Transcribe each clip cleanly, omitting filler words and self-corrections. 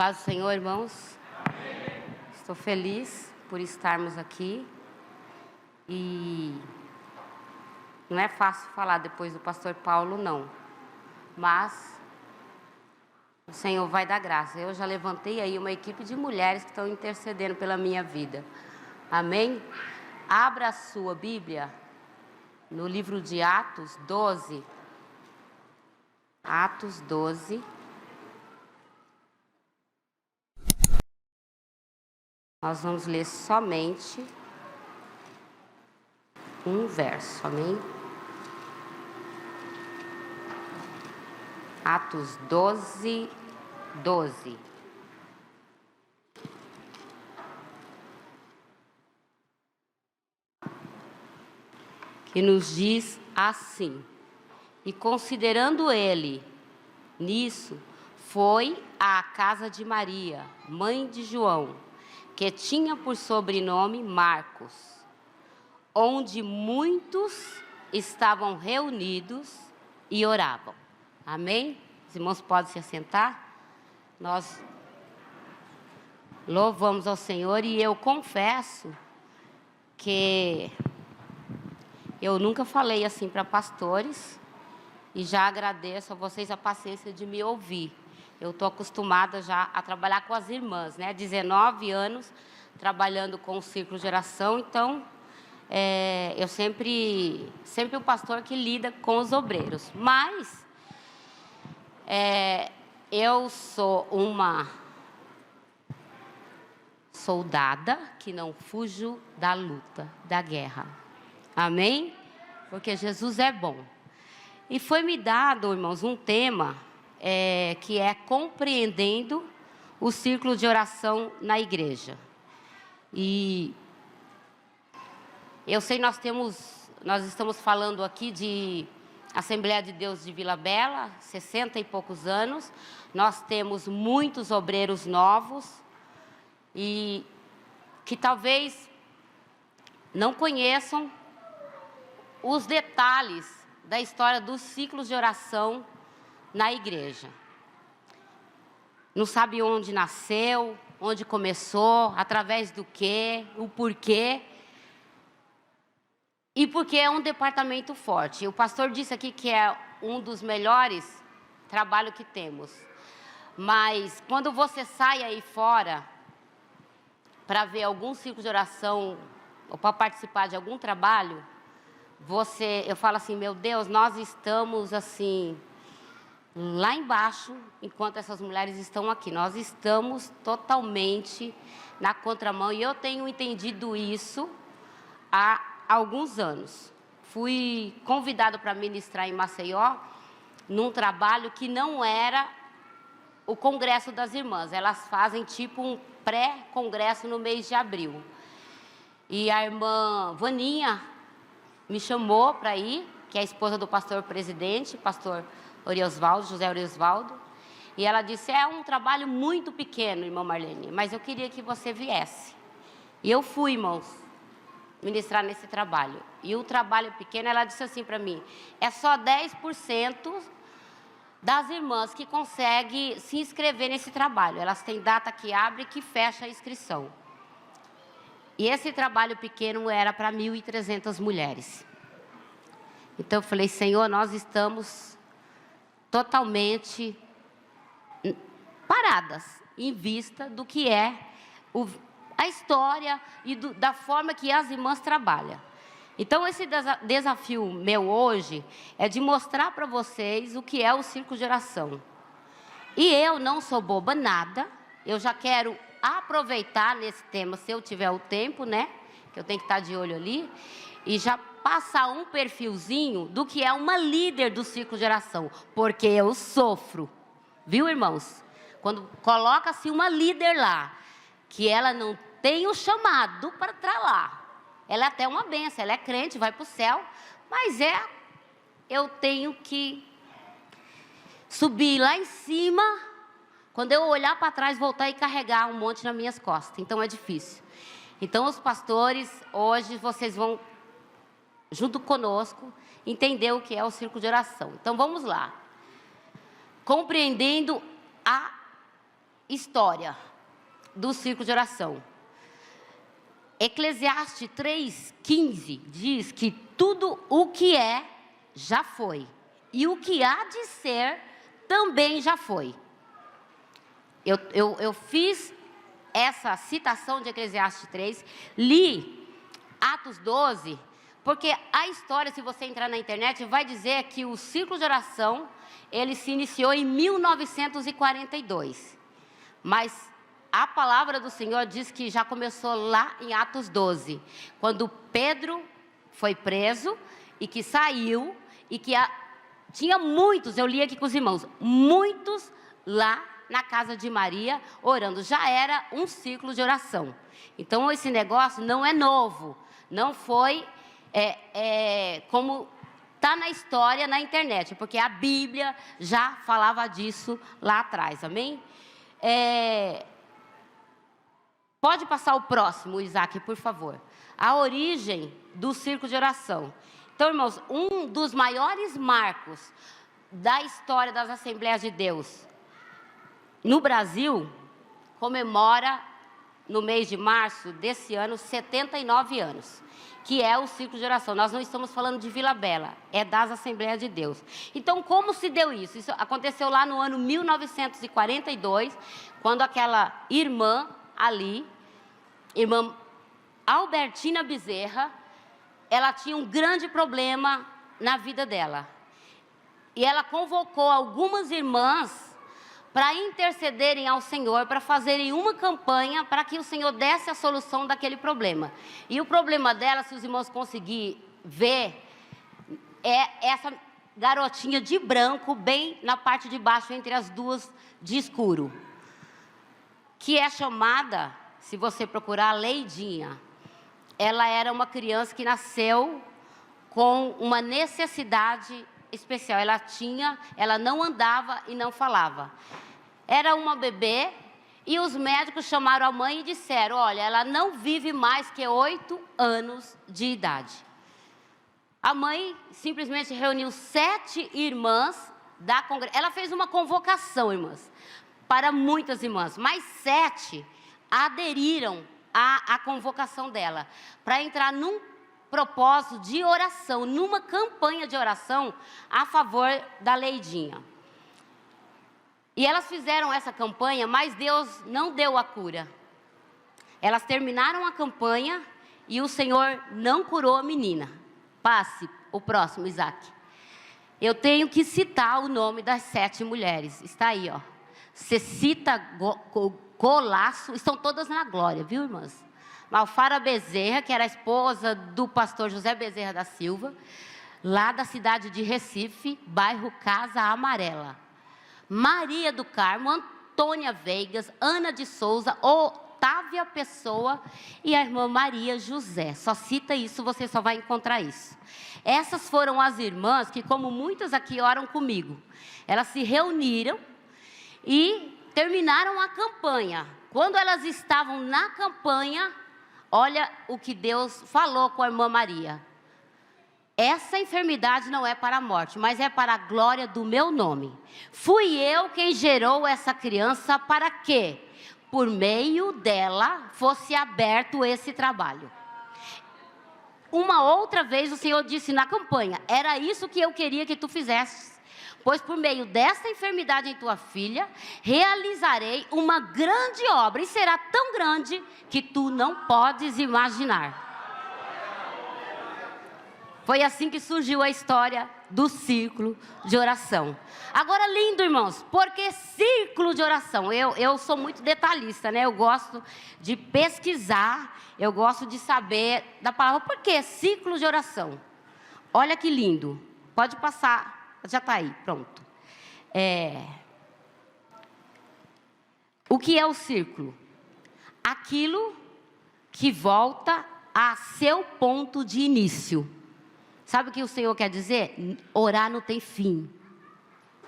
Paz do Senhor, irmãos. Amém. Estou feliz por estarmos aqui. E não é fácil falar depois do pastor Paulo, não. Mas o Senhor vai dar graça. Eu já levantei aí uma equipe de mulheres que estão intercedendo pela minha vida. Amém? Abra a sua Bíblia no livro de Atos 12. Atos 12. Nós vamos ler somente um verso, amém? Atos 12, 12. Que nos diz assim: e considerando ele nisso, foi à casa de Maria, mãe de João, que tinha por sobrenome Marcos, onde muitos estavam reunidos e oravam. Amém? Os irmãos podem se assentar? Nós louvamos ao Senhor e eu confesso que eu nunca falei assim para pastores e já agradeço a vocês a paciência de me ouvir. Eu estou acostumada já a trabalhar com as irmãs, né? 19 anos trabalhando com o Círculo de Oração, então eu sempre o pastor que lida com os obreiros. Mas eu sou uma soldada que não fujo da luta, da guerra. Amém? Porque Jesus é bom. E foi me dado, irmãos, um tema que é compreendendo o círculo de oração na igreja. E eu sei, nós estamos falando aqui de Assembleia de Deus de Vila Bela, 60 e poucos anos. Nós temos muitos obreiros novos e que talvez não conheçam os detalhes da história dos ciclos de oração na igreja. Não sabe onde nasceu, onde começou, através do quê, o porquê. E porque é um departamento forte. O pastor disse aqui que é um dos melhores trabalhos que temos. Mas quando você sai aí fora para ver algum ciclo de oração ou para participar de algum trabalho, eu falo assim, meu Deus, nós estamos assim lá embaixo, enquanto essas mulheres estão aqui. Nós estamos totalmente na contramão e eu tenho entendido isso há alguns anos. Fui convidado para ministrar em Maceió, num trabalho que não era o Congresso das Irmãs. Elas fazem tipo um pré-congresso no mês de abril. E a irmã Vaninha me chamou para ir, que é a esposa do pastor presidente, pastor José Oriosvaldo. E ela disse, é um trabalho muito pequeno, irmã Marlene, mas eu queria que você viesse. E eu fui, irmãos, ministrar nesse trabalho. E o trabalho pequeno, ela disse assim para mim, é só 10% das irmãs que conseguem se inscrever nesse trabalho. Elas têm data que abre e que fecha a inscrição. E esse trabalho pequeno era para 1.300 mulheres. Então eu falei, Senhor, nós estamos totalmente paradas em vista do que é a história e da forma que as irmãs trabalham. Então esse desafio meu hoje é de mostrar para vocês o que é o círculo de oração. E eu não sou boba nada, eu já quero aproveitar nesse tema, se eu tiver o tempo, né? Que eu tenho que estar de olho ali, e já passar um perfilzinho do que é uma líder do círculo de oração, porque eu sofro, viu, irmãos? Quando coloca-se uma líder lá, que ela não tem o chamado para estar lá, ela é até uma bênção, ela é crente, vai para o céu, mas eu tenho que subir lá em cima, quando eu olhar para trás, voltar e carregar um monte nas minhas costas. Então é difícil. Então os pastores, hoje vocês vão, junto conosco, entender o que é o círculo de oração. Então vamos lá. Compreendendo a história do círculo de oração. Eclesiastes 3,15 diz que tudo o que é, já foi. E o que há de ser, também já foi. Eu fiz essa citação de Eclesiastes 3, li Atos 12, porque a história, se você entrar na internet, vai dizer que o círculo de oração, ele se iniciou em 1942. Mas a palavra do Senhor diz que já começou lá em Atos 12, quando Pedro foi preso e que saiu, e que tinha muitos, eu li aqui com os irmãos, muitos lá na casa de Maria, orando. Já era um ciclo de oração. Então, esse negócio não é novo, não foi como está na história, na internet, porque a Bíblia já falava disso lá atrás, amém? Pode passar o próximo, Isaac, por favor. A origem do círculo de oração. Então, irmãos, um dos maiores marcos da história das Assembleias de Deus no Brasil comemora, no mês de março desse ano, 79 anos, que é o círculo de oração. Nós não estamos falando de Vila Bela, é das Assembleias de Deus. Então, como se deu isso? Isso aconteceu lá no ano 1942, quando aquela irmã ali, irmã Albertina Bezerra, ela tinha um grande problema na vida dela. E ela convocou algumas irmãs para intercederem ao Senhor, para fazerem uma campanha para que o Senhor desse a solução daquele problema. E o problema dela, se os irmãos conseguirem ver, é essa garotinha de branco, bem na parte de baixo, entre as duas de escuro, que é chamada, se você procurar, Leidinha. Ela era uma criança que nasceu com uma necessidade especial. Ela não andava e não falava. Era uma bebê e os médicos chamaram a mãe e disseram: olha, ela não vive mais que 8 anos de idade. A mãe simplesmente reuniu 7 irmãs da congregação. Ela fez uma convocação, irmãs, para muitas irmãs, mas 7 aderiram à convocação dela, para entrar num propósito de oração, numa campanha de oração a favor da Leidinha. E elas fizeram essa campanha, mas Deus não deu a cura. Elas terminaram a campanha e o Senhor não curou a menina. Passe o próximo, Isaac. Eu tenho que citar o nome das 7 mulheres. Está aí, ó. Cecita Colasso, estão todas na glória, viu, irmãs? Malfara Bezerra, que era a esposa do pastor José Bezerra da Silva, lá da cidade de Recife, bairro Casa Amarela. Maria do Carmo, Antônia Veigas, Ana de Souza, Otávia Pessoa e a irmã Maria José. Só cita isso, você só vai encontrar isso. Essas foram as irmãs que, como muitas aqui oram comigo, elas se reuniram e terminaram a campanha. Quando elas estavam na campanha, olha o que Deus falou com a irmã Maria: essa enfermidade não é para a morte, mas é para a glória do meu nome. Fui eu quem gerou essa criança para que, por meio dela, fosse aberto esse trabalho. Uma outra vez o Senhor disse na campanha: era isso que eu queria que tu fizesses. Pois por meio desta enfermidade em tua filha, realizarei uma grande obra, e será tão grande que tu não podes imaginar. Foi assim que surgiu a história do círculo de oração. Agora, lindo, irmãos, porque círculo de oração? Eu sou muito detalhista, né? Eu gosto de pesquisar, eu gosto de saber da palavra. Por que círculo de oração? Olha que lindo. Pode passar. Já está aí, pronto. O que é o círculo? Aquilo que volta a seu ponto de início. Sabe o que o Senhor quer dizer? Orar não tem fim.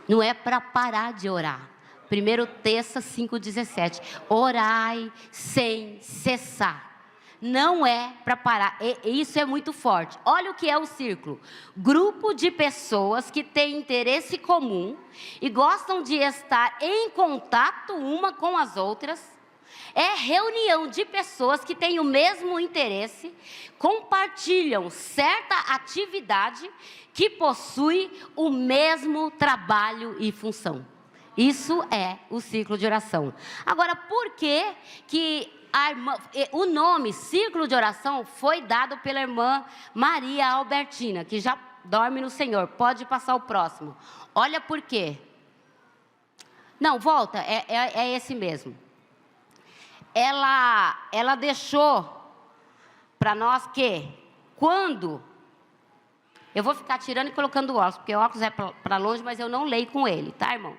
Não é para parar de orar. 1 Tessalonicenses 5,17. Orai sem cessar. não é para parar. Isso é muito forte. Olha o que é o círculo. Grupo de pessoas que têm interesse comum e gostam de estar em contato uma com as outras. É reunião de pessoas que têm o mesmo interesse, compartilham certa atividade que possui o mesmo trabalho e função. Isso é o círculo de oração. Agora, por que o nome círculo de oração foi dado pela irmã Maria Albertina, que já dorme no Senhor? Pode passar o próximo. Olha por quê. Não, volta, é esse mesmo. Ela deixou para nós que, quando... Eu vou ficar tirando e colocando o óculos, porque o óculos é para longe, mas eu não leio com ele, tá, irmãos?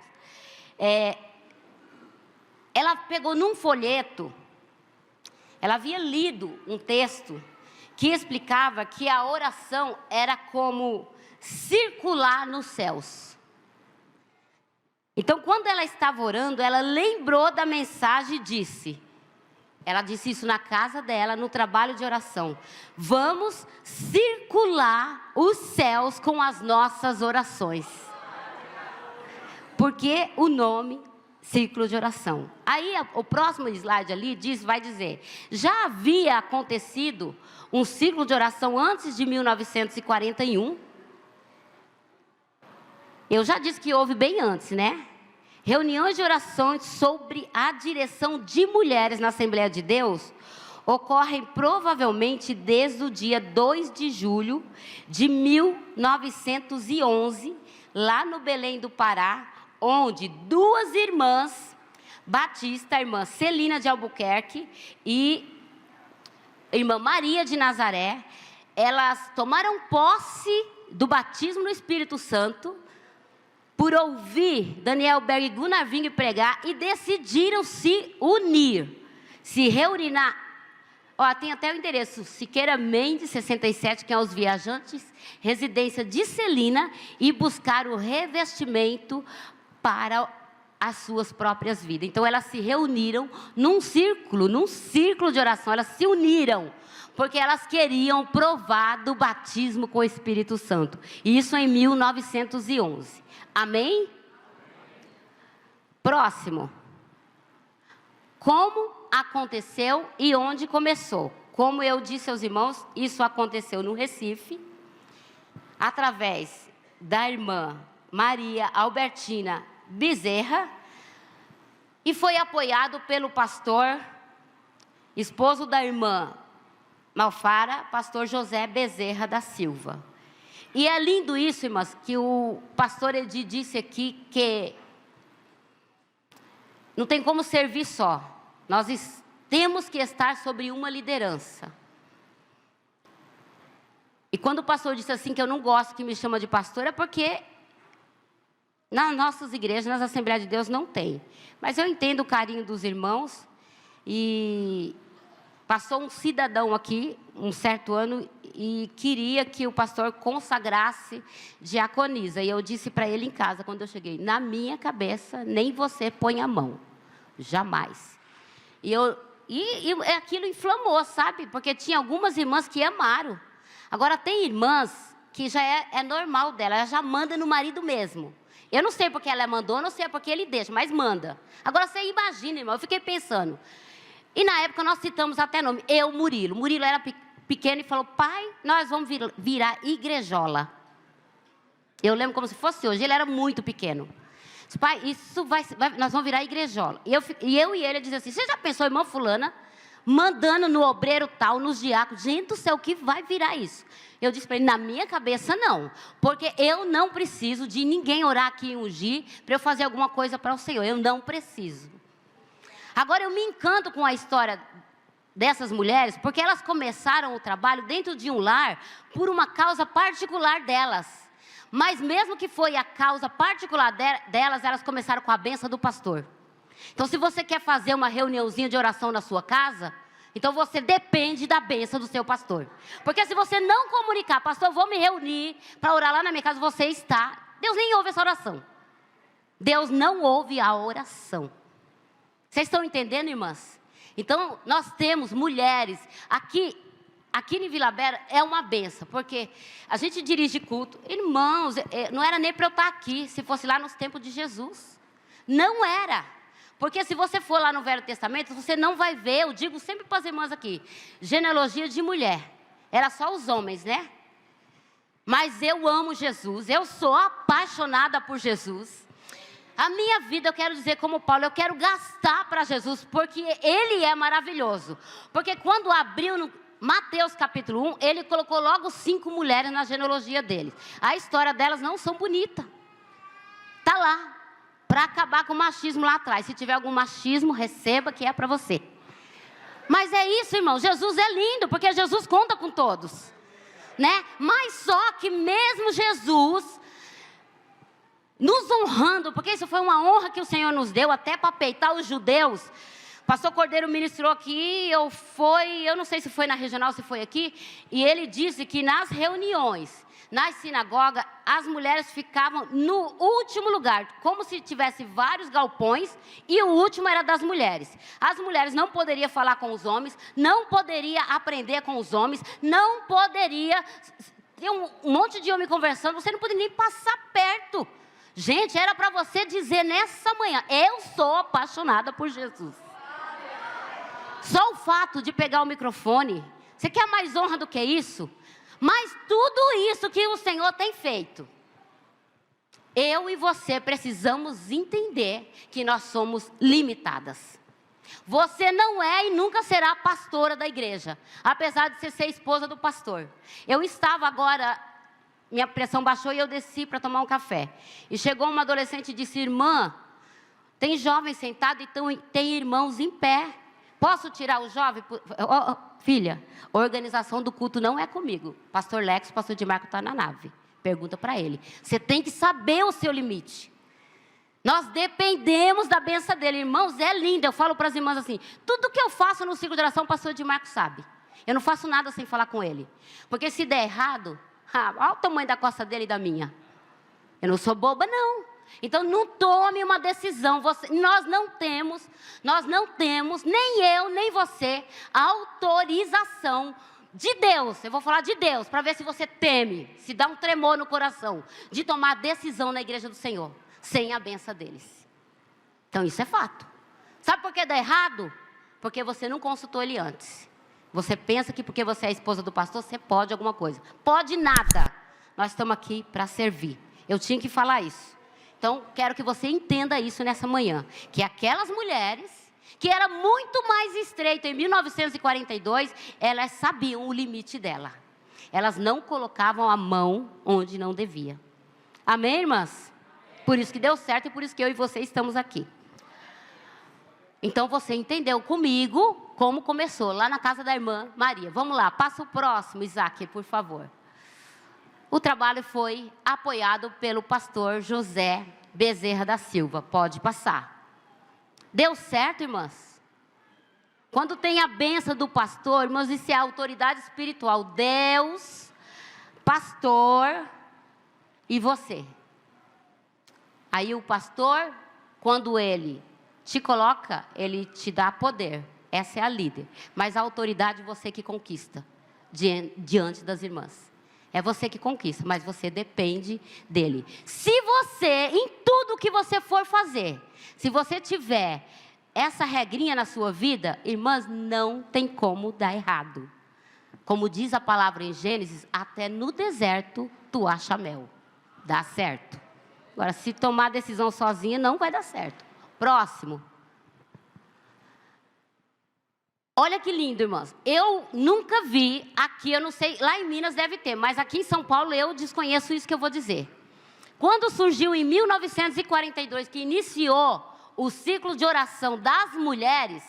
Ela pegou num folheto, ela havia lido um texto que explicava que a oração era como circular nos céus. Então, quando ela estava orando, ela lembrou da mensagem e disse... Ela disse isso na casa dela, no trabalho de oração. Vamos circular os céus com as nossas orações. Porque o nome, círculo de oração. Aí, o próximo slide ali vai dizer, já havia acontecido um círculo de oração antes de 1941. Eu já disse que houve bem antes, né? Reuniões de orações sobre a direção de mulheres na Assembleia de Deus ocorrem provavelmente desde o dia 2 de julho de 1911, lá no Belém do Pará, onde duas irmãs batistas, a irmã Celina de Albuquerque e a irmã Maria de Nazaré, elas tomaram posse do batismo no Espírito Santo, por ouvir Daniel Berg e Gunnar Ving pregar, e decidiram se unir, se reunir tem até o endereço, Siqueira Mendes, 67, que é os viajantes, residência de Celina, e buscar o revestimento para as suas próprias vidas. Então, elas se reuniram num círculo de oração, elas se uniram, porque elas queriam provar do batismo com o Espírito Santo. Isso em 1911. Amém? Próximo. Como aconteceu e onde começou? Como eu disse aos irmãos, isso aconteceu no Recife, através da irmã Maria Albertina Bezerra, e foi apoiado pelo pastor, esposo da irmã Malfara, pastor José Bezerra da Silva. E é lindo isso, irmãs, que o pastor Edi disse aqui, que não tem como servir só. Nós temos que estar sobre uma liderança. E quando o pastor disse assim, que eu não gosto que me chama de pastor, é porque nas nossas igrejas, nas Assembleias de Deus, não tem. Mas eu entendo o carinho dos irmãos. E passou um cidadão aqui, um certo ano, e queria que o pastor consagrasse diaconisa. E eu disse para ele em casa, quando eu cheguei, na minha cabeça, nem você põe a mão. Jamais. E aquilo inflamou, sabe? Porque tinha algumas irmãs que amaram. Agora, tem irmãs que já é normal dela, ela já manda no marido mesmo. Eu não sei porque ela mandou, não sei porque ele deixa, mas manda. Agora, você imagina, irmão, eu fiquei pensando. E na época nós citamos até nome, Murilo. Murilo era pequeno e falou, pai, nós vamos virar igrejola. Eu lembro como se fosse hoje, ele era muito pequeno. Disse, pai, nós vamos virar igrejola. E eu e ele dizia assim, você já pensou, irmã fulana, mandando no obreiro tal, nos diáconos, gente do céu, o que vai virar isso? Eu disse para ele, na minha cabeça não, porque eu não preciso de ninguém orar aqui e ungir para eu fazer alguma coisa para o Senhor, eu não preciso. Agora eu me encanto com a história dessas mulheres, porque elas começaram o trabalho dentro de um lar por uma causa particular delas. Mas mesmo que foi a causa particular delas, elas começaram com a bênção do pastor. Então, se você quer fazer uma reuniãozinha de oração na sua casa, então você depende da bênção do seu pastor. Porque se você não comunicar, pastor, eu vou me reunir para orar lá na minha casa, você está... Deus nem ouve essa oração. Deus não ouve a oração. Vocês estão entendendo, irmãs? Então, nós temos mulheres aqui em Vila Bela, é uma benção, porque a gente dirige culto. Irmãos, não era nem para eu estar aqui, se fosse lá nos tempos de Jesus. Não era. Porque se você for lá no Velho Testamento, você não vai ver, eu digo sempre para as irmãs aqui, genealogia de mulher. Era só os homens, né? Mas eu amo Jesus, eu sou apaixonada por Jesus. A minha vida, eu quero dizer como Paulo, eu quero gastar para Jesus, porque Ele é maravilhoso. Porque quando abriu no Mateus capítulo 1, Ele colocou logo 5 mulheres na genealogia deles. A história delas não são bonitas. Está lá, para acabar com o machismo lá atrás. Se tiver algum machismo, receba que é para você. Mas é isso, irmão, Jesus é lindo, porque Jesus conta com todos. Né? Mas só que mesmo Jesus nos honrando, porque isso foi uma honra que o Senhor nos deu, até para peitar os judeus. Pastor Cordeiro ministrou aqui, eu não sei se foi na regional, se foi aqui, e ele disse que nas reuniões, nas sinagogas, as mulheres ficavam no último lugar, como se tivesse vários galpões, e o último era das mulheres. As mulheres não poderiam falar com os homens, não poderiam aprender com os homens, não poderia ter um monte de homem conversando, você não poderia nem passar perto. Gente, era para você dizer nessa manhã, eu sou apaixonada por Jesus. Só o fato de pegar o microfone, você quer mais honra do que isso? Mas tudo isso que o Senhor tem feito, eu e você precisamos entender que nós somos limitadas. Você não é e nunca será pastora da igreja, apesar de você ser esposa do pastor. Eu estava agora, minha pressão baixou e eu desci para tomar um café. E chegou uma adolescente e disse, irmã, tem jovens sentados e tem irmãos em pé. Posso tirar o jovem? Filha, a organização do culto não é comigo. Pastor Lex, pastor de Marco está na nave. Pergunta para ele. Você tem que saber o seu limite. Nós dependemos da bênção dele. Irmãos, é lindo. Eu falo para as irmãs assim, tudo que eu faço no ciclo de oração, o pastor de Marco sabe. Eu não faço nada sem falar com ele. Porque se der errado, olha o tamanho da costa dele e da minha. Eu não sou boba, não. Então, não tome uma decisão. Nós não temos, nem eu, nem você, autorização de Deus. Eu vou falar de Deus, para ver se você teme, se dá um tremor no coração, de tomar decisão na igreja do Senhor, sem a bênção deles. Então, isso é fato. Sabe por que dá errado? Porque você não consultou ele antes. Você pensa que porque você é esposa do pastor, você pode alguma coisa. Pode nada. Nós estamos aqui para servir. Eu tinha que falar isso. Então, quero que você entenda isso nessa manhã. Que aquelas mulheres, que era muito mais estreito em 1942, elas sabiam o limite dela. Elas não colocavam a mão onde não devia. Amém, irmãs? Por isso que deu certo e por isso que eu e você estamos aqui. Então, você entendeu comigo como começou lá na casa da irmã Maria. Vamos lá, passa o próximo, Isaac, por favor. O trabalho foi apoiado pelo pastor José Bezerra da Silva. Pode passar. Deu certo, irmãs? Quando tem a bênção do pastor, irmãos, isso é a autoridade espiritual. Deus, pastor e você. Aí o pastor, quando ele te coloca, ele te dá poder. Essa é a líder. Mas a autoridade você que conquista diante das irmãs. É você que conquista, mas você depende dele. Se você, em tudo que você for fazer, se você tiver essa regrinha na sua vida, irmãs, não tem como dar errado. Como diz a palavra em Gênesis, até no deserto tu acha mel. Dá certo. Agora, se tomar decisão sozinha, não vai dar certo. Próximo. Olha que lindo, irmãos. Eu nunca vi aqui, eu não sei, lá em Minas deve ter, mas aqui em São Paulo eu desconheço isso que eu vou dizer. Quando surgiu em 1942, que iniciou o ciclo de oração das mulheres,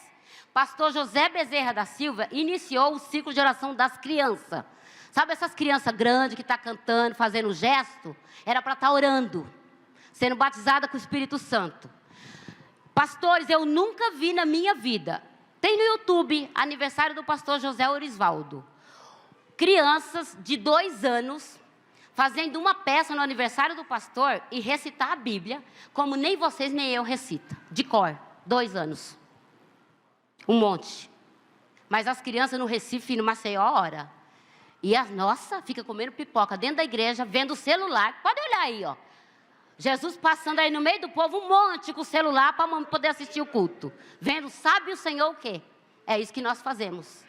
pastor José Bezerra da Silva iniciou o ciclo de oração das crianças. Sabe essas crianças grandes que estão cantando, fazendo gesto? Era para estar orando, sendo batizada com o Espírito Santo. Pastores, eu nunca vi na minha vida. Tem no YouTube, aniversário do pastor José Orisvaldo. Crianças de 2 anos, fazendo uma peça no aniversário do pastor e recitar a Bíblia, como nem vocês nem eu recita, de cor, 2 anos. Um monte. Mas as crianças no Recife, no Maceió, ora. E as nossas fica comendo pipoca dentro da igreja, vendo o celular. Pode olhar aí, ó. Jesus passando aí no meio do povo, um monte com o celular para poder assistir o culto. Vendo, sabe o Senhor o quê? É isso que nós fazemos.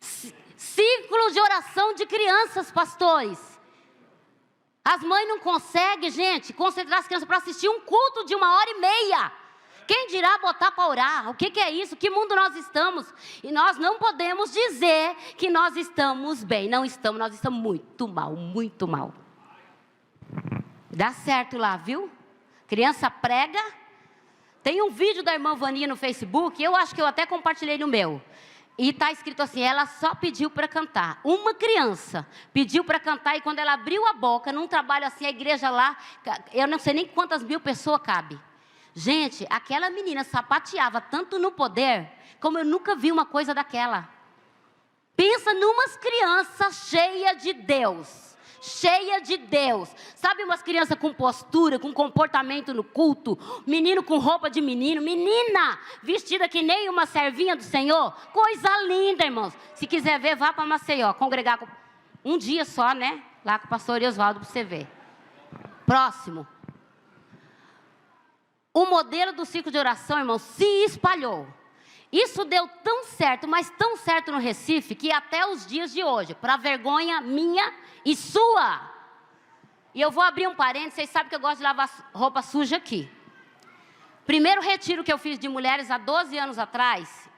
Círculo de oração de crianças, pastores. As mães não conseguem, gente, concentrar as crianças para assistir um culto de 1h30. Quem dirá botar para orar? O que é isso? Que mundo nós estamos? E nós não podemos dizer que nós estamos bem. Não estamos, nós estamos muito mal, muito mal. Dá certo lá, viu? Criança prega. Tem um vídeo da irmã Vaninha no Facebook, eu acho que eu até compartilhei no meu. E está escrito assim, ela só pediu para cantar. Uma criança pediu para cantar e quando ela abriu a boca, num trabalho assim, a igreja lá, eu não sei nem quantas mil pessoas cabe. Gente, aquela menina sapateava tanto no poder, como eu nunca vi uma coisa daquela. Pensa numas crianças cheias de Deus. Cheia de Deus. Sabe umas crianças com postura, com comportamento no culto, menino com roupa de menino, menina vestida que nem uma servinha do Senhor, coisa linda, irmãos. Se quiser ver, vá para Maceió, congregar um dia só, né? Lá com o pastor Oswaldo para você ver. Próximo. O modelo do ciclo de oração, irmãos, se espalhou. Isso deu tão certo, mas tão certo no Recife, que até os dias de hoje, para vergonha minha e sua. E eu vou abrir um parênteses, vocês sabem que eu gosto de lavar roupa suja aqui. Primeiro retiro que eu fiz de mulheres há 12 anos atrás,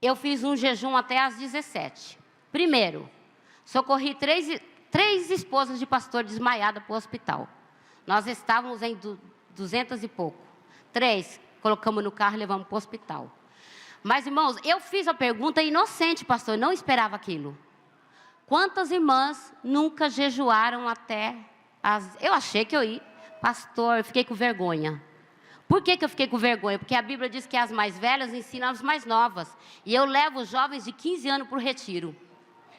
eu fiz um jejum até às 17. Primeiro, socorri três esposas de pastor desmaiadas para o hospital. Nós estávamos em 200 e pouco. 3, colocamos no carro e levamos para o hospital. Mas, irmãos, eu fiz a pergunta inocente, pastor, não esperava aquilo. Quantas irmãs nunca jejuaram até as... Eu achei que eu ia, pastor, eu fiquei com vergonha. Por que eu fiquei com vergonha? Porque a Bíblia diz que as mais velhas ensinam as mais novas. E eu levo os jovens de 15 anos para o retiro.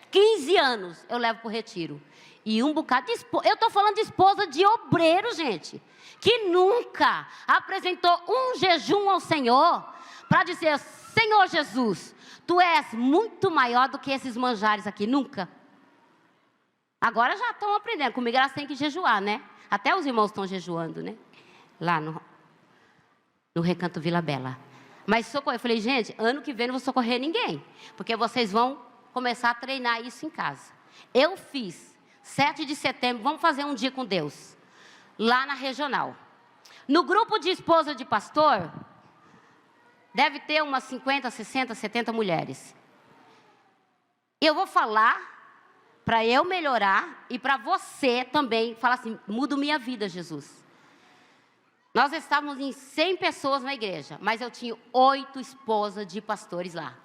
15 anos eu levo para o retiro. E um bocado de esposa... Eu estou falando de esposa de obreiro, gente. Que nunca apresentou um jejum ao Senhor para dizer, Senhor Jesus, Tu és muito maior do que esses manjares aqui. Nunca. Agora já estão aprendendo. Comigo elas têm que jejuar, né? Até os irmãos estão jejuando, né? Lá no Recanto Vila Bela. Mas eu falei, gente, ano que vem não vou socorrer ninguém. Porque vocês vão começar a treinar isso em casa. Eu fiz 7 de setembro, vamos fazer um dia com Deus. Lá na regional. No grupo de esposa de pastor, deve ter umas 50, 60, 70 mulheres. Eu vou falar para eu melhorar e para você também falar assim, muda minha vida, Jesus. Nós estávamos em 100 pessoas na igreja, mas eu tinha 8 esposas de pastores lá.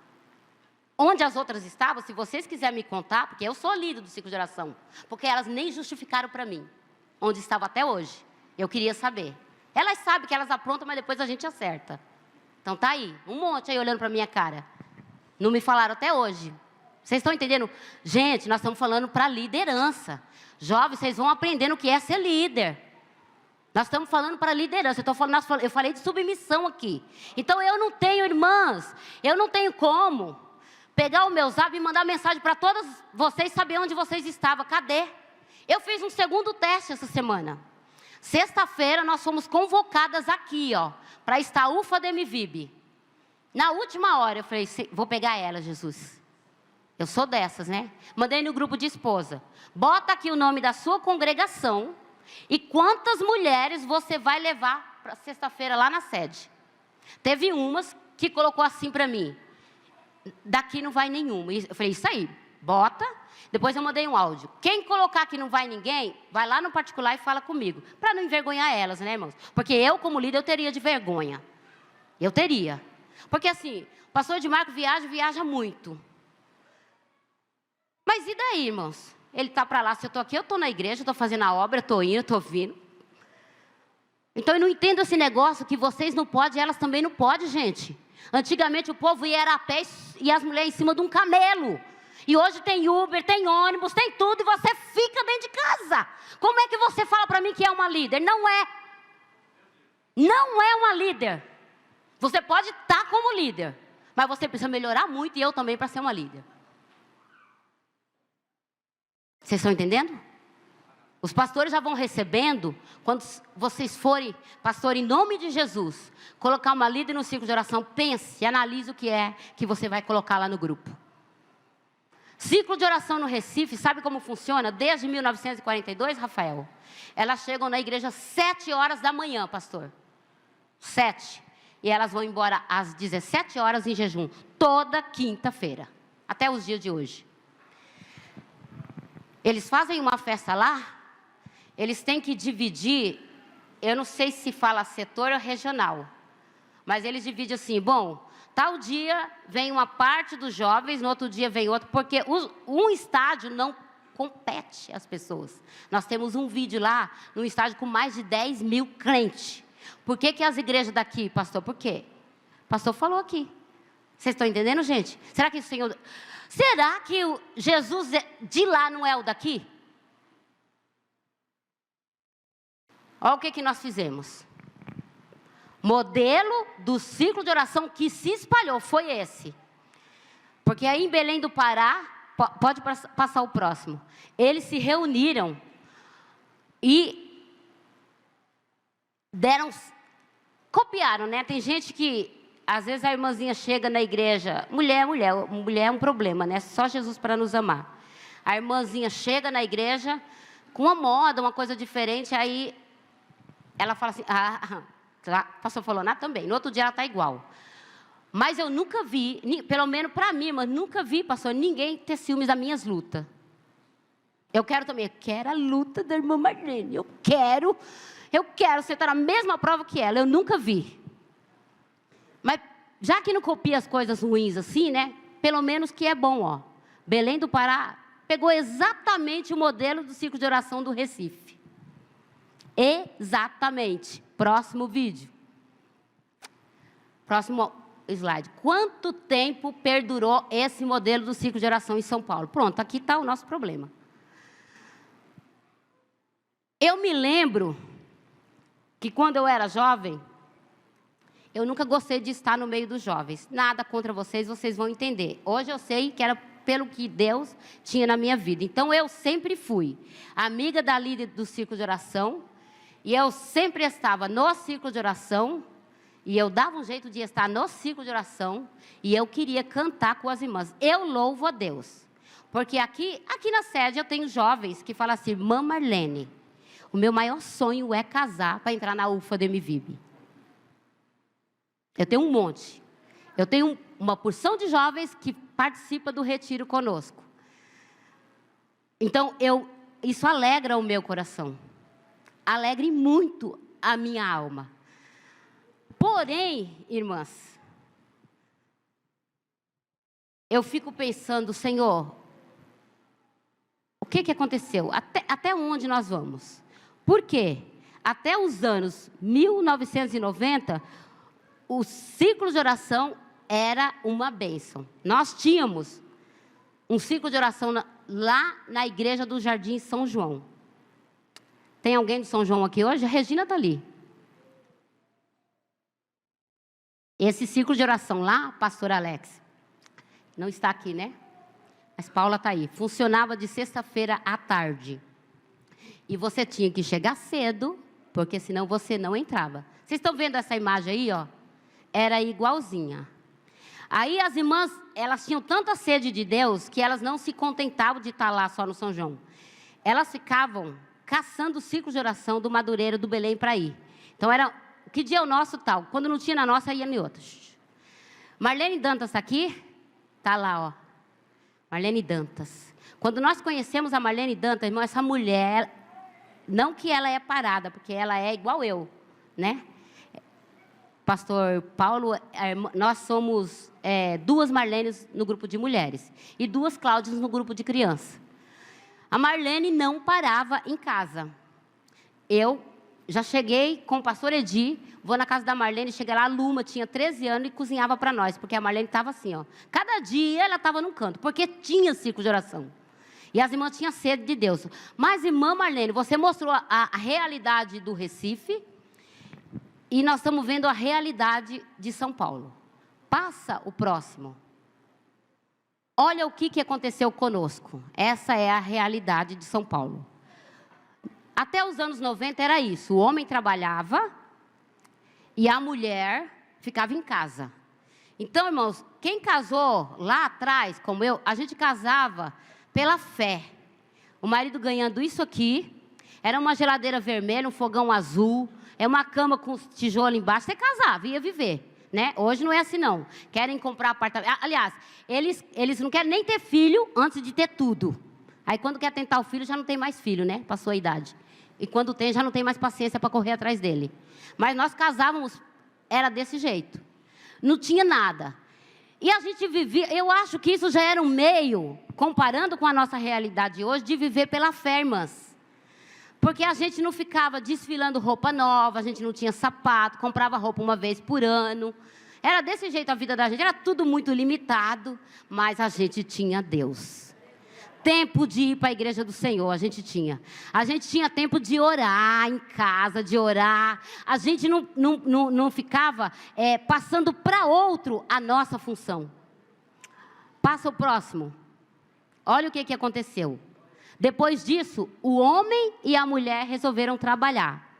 Onde as outras estavam, se vocês quiserem me contar, porque eu sou líder do ciclo de oração, porque elas nem justificaram para mim, onde estava até hoje. Eu queria saber. Elas sabem que elas aprontam, mas depois a gente acerta. Então tá aí, um monte aí olhando para minha cara. Não me falaram até hoje. Vocês estão entendendo? Gente, nós estamos falando para liderança. Jovens, vocês vão aprendendo o que é ser líder. Nós estamos falando para liderança. Eu falei de submissão aqui. Então eu não tenho, irmãs, eu não tenho como pegar o meu zap e mandar mensagem para todas vocês, saber onde vocês estavam. Cadê? Eu fiz um segundo teste essa semana. Sexta-feira nós fomos convocadas aqui, ó, para estar UFA-DMVIB. Na última hora eu falei, vou pegar ela, Jesus. Eu sou dessas, né? Mandei no grupo de esposa. Bota aqui o nome da sua congregação e quantas mulheres você vai levar para sexta-feira lá na sede. Teve umas que colocou assim para mim. Daqui não vai nenhuma. Eu falei, isso aí, bota. Depois eu mandei um áudio. Quem colocar que não vai ninguém, vai lá no particular e fala comigo. Para não envergonhar elas, né, irmãos? Porque eu, como líder, eu teria de vergonha. Eu teria. Porque assim, o pastor Edmarco viaja muito. Mas e daí, irmãos? Ele está para lá, se eu estou aqui, eu estou na igreja, estou fazendo a obra, estou indo, estou vindo. Então eu não entendo esse negócio que vocês não podem, elas também não podem, gente. Antigamente o povo ia a pé e as mulheres em cima de um camelo. E hoje tem Uber, tem ônibus, tem tudo e você fica dentro de casa. Como é que você fala para mim que é uma líder? Não é. Não é uma líder. Você pode estar como líder, mas você precisa melhorar muito, e eu também, para ser uma líder. Vocês estão entendendo? Os pastores já vão recebendo, quando vocês forem, pastor, em nome de Jesus, colocar uma líder no círculo de oração, pense, analise o que é que você vai colocar lá no grupo. Círculo de oração no Recife, sabe como funciona? Desde 1942, Rafael. Elas chegam na igreja às 7 horas da manhã, pastor. 7. E elas vão embora às 17 horas em jejum, toda quinta-feira, até os dias de hoje. Eles fazem uma festa lá, eles têm que dividir, eu não sei se fala setor ou regional, mas eles dividem assim, bom, tal dia vem uma parte dos jovens, no outro dia vem outro, porque um estádio não compete as pessoas. Nós temos um vídeo lá, num estádio com mais de 10 mil crentes. Por que as igrejas daqui, pastor? Por quê? O pastor falou aqui. Vocês estão entendendo, gente? Será que o Senhor... Será que o Jesus de lá não é o daqui? Olha o que nós fizemos. Modelo do círculo de oração que se espalhou foi esse. Porque aí em Belém do Pará, pode passar o próximo. Eles se reuniram e copiaram, né? Tem gente que, às vezes a irmãzinha chega na igreja, mulher é um problema, né? Só Jesus para nos amar. A irmãzinha chega na igreja com uma moda, uma coisa diferente, aí ela fala assim, o pastor falou, também, no outro dia ela está igual. Mas eu nunca vi, pelo menos para mim, mas nunca vi, pastor, ninguém ter ciúmes das minhas lutas. Eu quero a luta da irmã Marlene, eu quero, você está na mesma prova que ela, eu nunca vi. Mas, já que não copia as coisas ruins assim, né, pelo menos que é bom, ó. Belém do Pará pegou exatamente o modelo do círculo de oração do Recife. Exatamente. Próximo vídeo. Próximo slide. Quanto tempo perdurou esse modelo do círculo de oração em São Paulo? Pronto, aqui está o nosso problema. Eu me lembro que quando eu era jovem, eu nunca gostei de estar no meio dos jovens. Nada contra vocês, vocês vão entender. Hoje eu sei que era pelo que Deus tinha na minha vida. Então eu sempre fui amiga da líder do círculo de oração, e eu sempre estava no círculo de oração, e eu dava um jeito de estar no círculo de oração, e eu queria cantar com as irmãs. Eu louvo a Deus, porque aqui na sede eu tenho jovens que falam assim, irmã Marlene, o meu maior sonho é casar para entrar na UFA do MVIB. Eu tenho um monte. Eu tenho uma porção de jovens que participa do retiro conosco. Então, isso alegra o meu coração. Alegre muito a minha alma. Porém, irmãs, eu fico pensando, Senhor, o que aconteceu? Até onde nós vamos? Por quê? Até os anos 1990, o círculo de oração era uma bênção. Nós tínhamos um círculo de oração lá na igreja do Jardim São João. Tem alguém de São João aqui hoje? A Regina está ali. Esse círculo de oração lá, pastor Alex, não está aqui, né? Mas Paula está aí. Funcionava de sexta-feira à tarde. E você tinha que chegar cedo, porque senão você não entrava. Vocês estão vendo essa imagem aí, ó? Era igualzinha. Aí as irmãs, elas tinham tanta sede de Deus, que elas não se contentavam de estar lá só no São João. Elas ficavam caçando o círculo de oração do Madureira, do Belém para ir. Então era, que dia é o nosso tal? Quando não tinha na nossa, ia em outros. Marlene Dantas está aqui? Está lá, ó. Marlene Dantas. Quando nós conhecemos a Marlene Dantas, irmão, essa mulher, não que ela é parada, porque ela é igual eu, né? Pastor Paulo, nós somos 2 Marlenes no grupo de mulheres e 2 Cláudias no grupo de criança. A Marlene não parava em casa. Eu já cheguei com o pastor Edi, vou na casa da Marlene, cheguei lá, a Luma tinha 13 anos e cozinhava para nós, porque a Marlene estava assim, ó. Cada dia ela estava num canto, porque tinha círculo de oração. E as irmãs tinham sede de Deus. Mas, irmã Marlene, você mostrou a realidade do Recife. E nós estamos vendo a realidade de São Paulo. Passa o próximo. Olha o que aconteceu conosco. Essa é a realidade de São Paulo. Até os anos 90 era isso. O homem trabalhava e a mulher ficava em casa. Então, irmãos, quem casou lá atrás, como eu, a gente casava pela fé. O marido ganhando isso aqui, era uma geladeira vermelha, um fogão azul, é uma cama com tijolo embaixo, você casava, ia viver. Né? Hoje não é assim não, querem comprar apartamento, aliás, eles não querem nem ter filho antes de ter tudo, aí quando quer tentar o filho já não tem mais filho, né, passou a idade, e quando tem já não tem mais paciência para correr atrás dele, mas nós casávamos, era desse jeito, não tinha nada, e a gente vivia, eu acho que isso já era um meio, comparando com a nossa realidade hoje, de viver pela fé, irmãs. Porque a gente não ficava desfilando roupa nova, a gente não tinha sapato, comprava roupa uma vez por ano. Era desse jeito a vida da gente, era tudo muito limitado, mas a gente tinha Deus. Tempo de ir para a igreja do Senhor, a gente tinha. A gente tinha tempo de orar em casa, de orar. A gente não ficava passando para outro a nossa função. Passa o próximo. Olha o que aconteceu. Depois disso, o homem e a mulher resolveram trabalhar.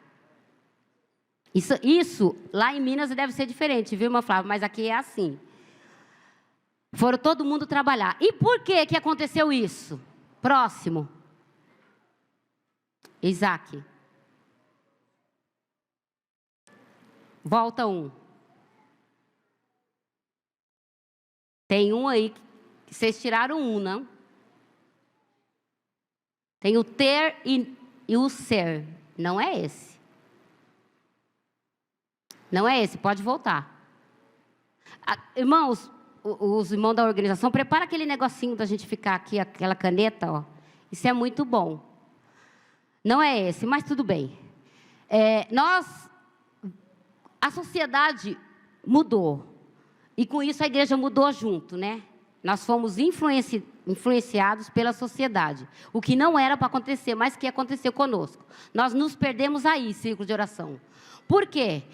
Isso lá em Minas deve ser diferente, viu, irmã Flávia? Mas aqui é assim. Foram todo mundo trabalhar. E por que aconteceu isso? Próximo. Isaac. Volta um. Tem um aí, que vocês tiraram um, não? Tem o ter e o ser. Não é esse. Não é esse, pode voltar. Irmãos, os irmãos da organização, prepara aquele negocinho da gente ficar aqui, aquela caneta, ó. Isso é muito bom. Não é esse, mas tudo bem. A sociedade mudou. E com isso a igreja mudou junto, né? Nós fomos influenciados pela sociedade. O que não era para acontecer, mas que aconteceu conosco. Nós nos perdemos aí, círculo de oração. Por quê?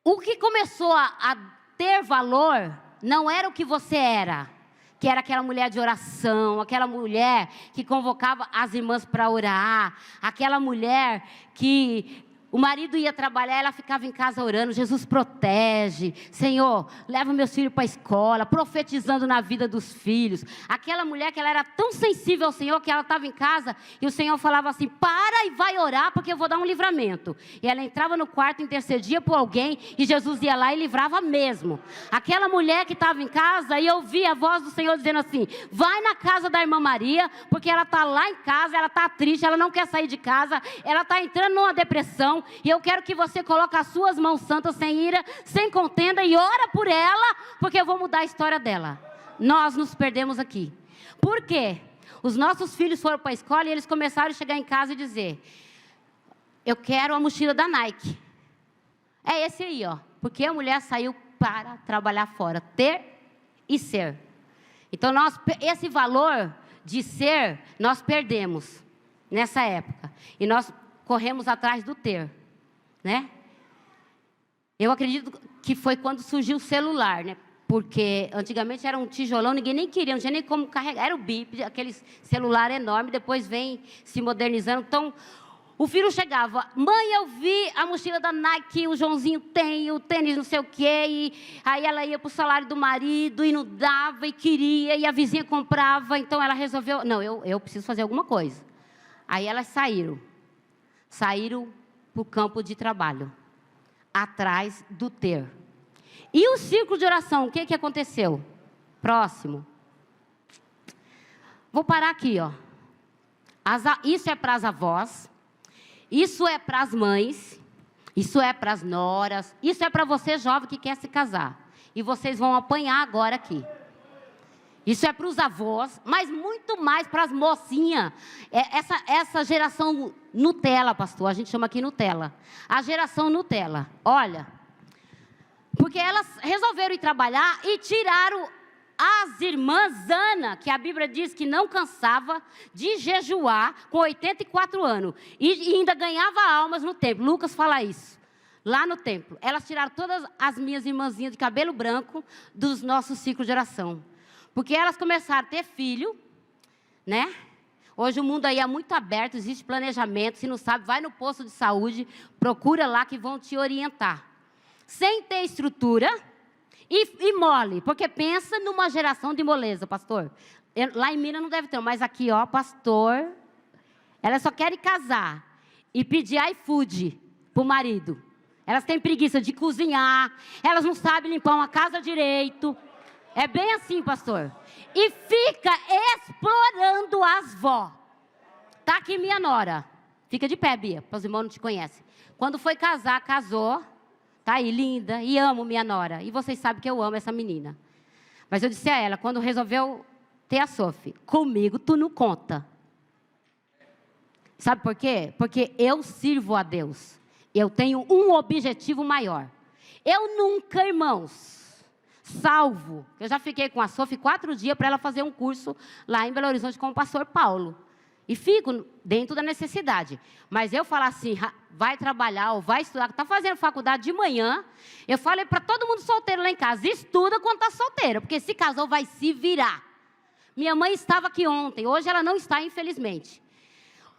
O que começou a ter valor não era o que você era. Que era aquela mulher de oração, aquela mulher que convocava as irmãs para orar, aquela mulher que o marido ia trabalhar, ela ficava em casa orando, Jesus protege, Senhor, leva meus filhos para a escola, profetizando na vida dos filhos. Aquela mulher que ela era tão sensível ao Senhor, que ela estava em casa, e o Senhor falava assim, para e vai orar, porque eu vou dar um livramento. E ela entrava no quarto, intercedia por alguém, e Jesus ia lá e livrava mesmo. Aquela mulher que estava em casa, e ouvia a voz do Senhor dizendo assim, vai na casa da irmã Maria, porque ela está lá em casa, ela está triste, ela não quer sair de casa, ela está entrando numa depressão, e eu quero que você coloque as suas mãos santas, sem ira, sem contenda, e ora por ela, porque eu vou mudar a história dela. Nós nos perdemos aqui. Por quê? Os nossos filhos foram para a escola e eles começaram a chegar em casa e dizer, eu quero a mochila da Nike. É esse aí, ó. Porque a mulher saiu para trabalhar fora. Ter e ser. Então, esse valor de ser, nós perdemos nessa época. E nós corremos atrás do ter, né? Eu acredito que foi quando surgiu o celular, né? Porque antigamente era um tijolão, ninguém nem queria, não tinha nem como carregar, era o bip, aquele celular enorme, depois vem se modernizando. Então, o filho chegava, mãe, eu vi a mochila da Nike, o Joãozinho tem, o tênis não sei o quê, e aí ela ia para o salário do marido e não dava, e queria, e a vizinha comprava, então ela resolveu, não, eu preciso fazer alguma coisa. Aí elas saíram para o campo de trabalho, atrás do ter. E o círculo de oração, o que aconteceu? Próximo. Vou parar aqui, ó. Isso é para as avós, isso é para as mães, isso é para as noras, isso é para você jovem que quer se casar. E vocês vão apanhar agora aqui. Isso é para os avós, mas muito mais para as mocinhas. Essa geração Nutella, pastor, a gente chama aqui Nutella. A geração Nutella, olha. Porque elas resolveram ir trabalhar e tiraram as irmãs Ana, que a Bíblia diz que não cansava de jejuar com 84 anos. E ainda ganhava almas no templo. Lucas fala isso. lá no templo. Elas tiraram todas as minhas irmãzinhas de cabelo branco dos nossos ciclos de oração. Porque elas começaram a ter filho, né? Hoje o mundo aí é muito aberto, existe planejamento. Se não sabe, vai no posto de saúde, procura lá que vão te orientar. Sem ter estrutura e mole. Porque pensa numa geração de moleza, pastor. Lá em Minas não deve ter, mas aqui, ó, pastor, elas só querem casar e pedir iFood para o marido. Elas têm preguiça de cozinhar, elas não sabem limpar uma casa direito. É bem assim, pastor. E fica explorando as vó. Tá aqui minha nora. Fica de pé, Bia, para os irmãos não te conhecem. Quando foi casar, casou. Tá aí, linda, e amo minha nora. E vocês sabem que eu amo essa menina. Mas eu disse a ela, quando resolveu ter a Sophie, comigo tu não conta. Sabe por quê? Porque eu sirvo a Deus. Eu tenho um objetivo maior. Eu nunca, irmãos, salvo. Eu já fiquei com a Sophie 4 dias para ela fazer um curso lá em Belo Horizonte com o pastor Paulo. E fico dentro da necessidade. Mas eu falo assim, vai trabalhar ou vai estudar, está fazendo faculdade de manhã. Eu falei para todo mundo solteiro lá em casa, estuda quando está solteira, porque se casou vai se virar. Minha mãe estava aqui ontem, hoje ela não está, infelizmente.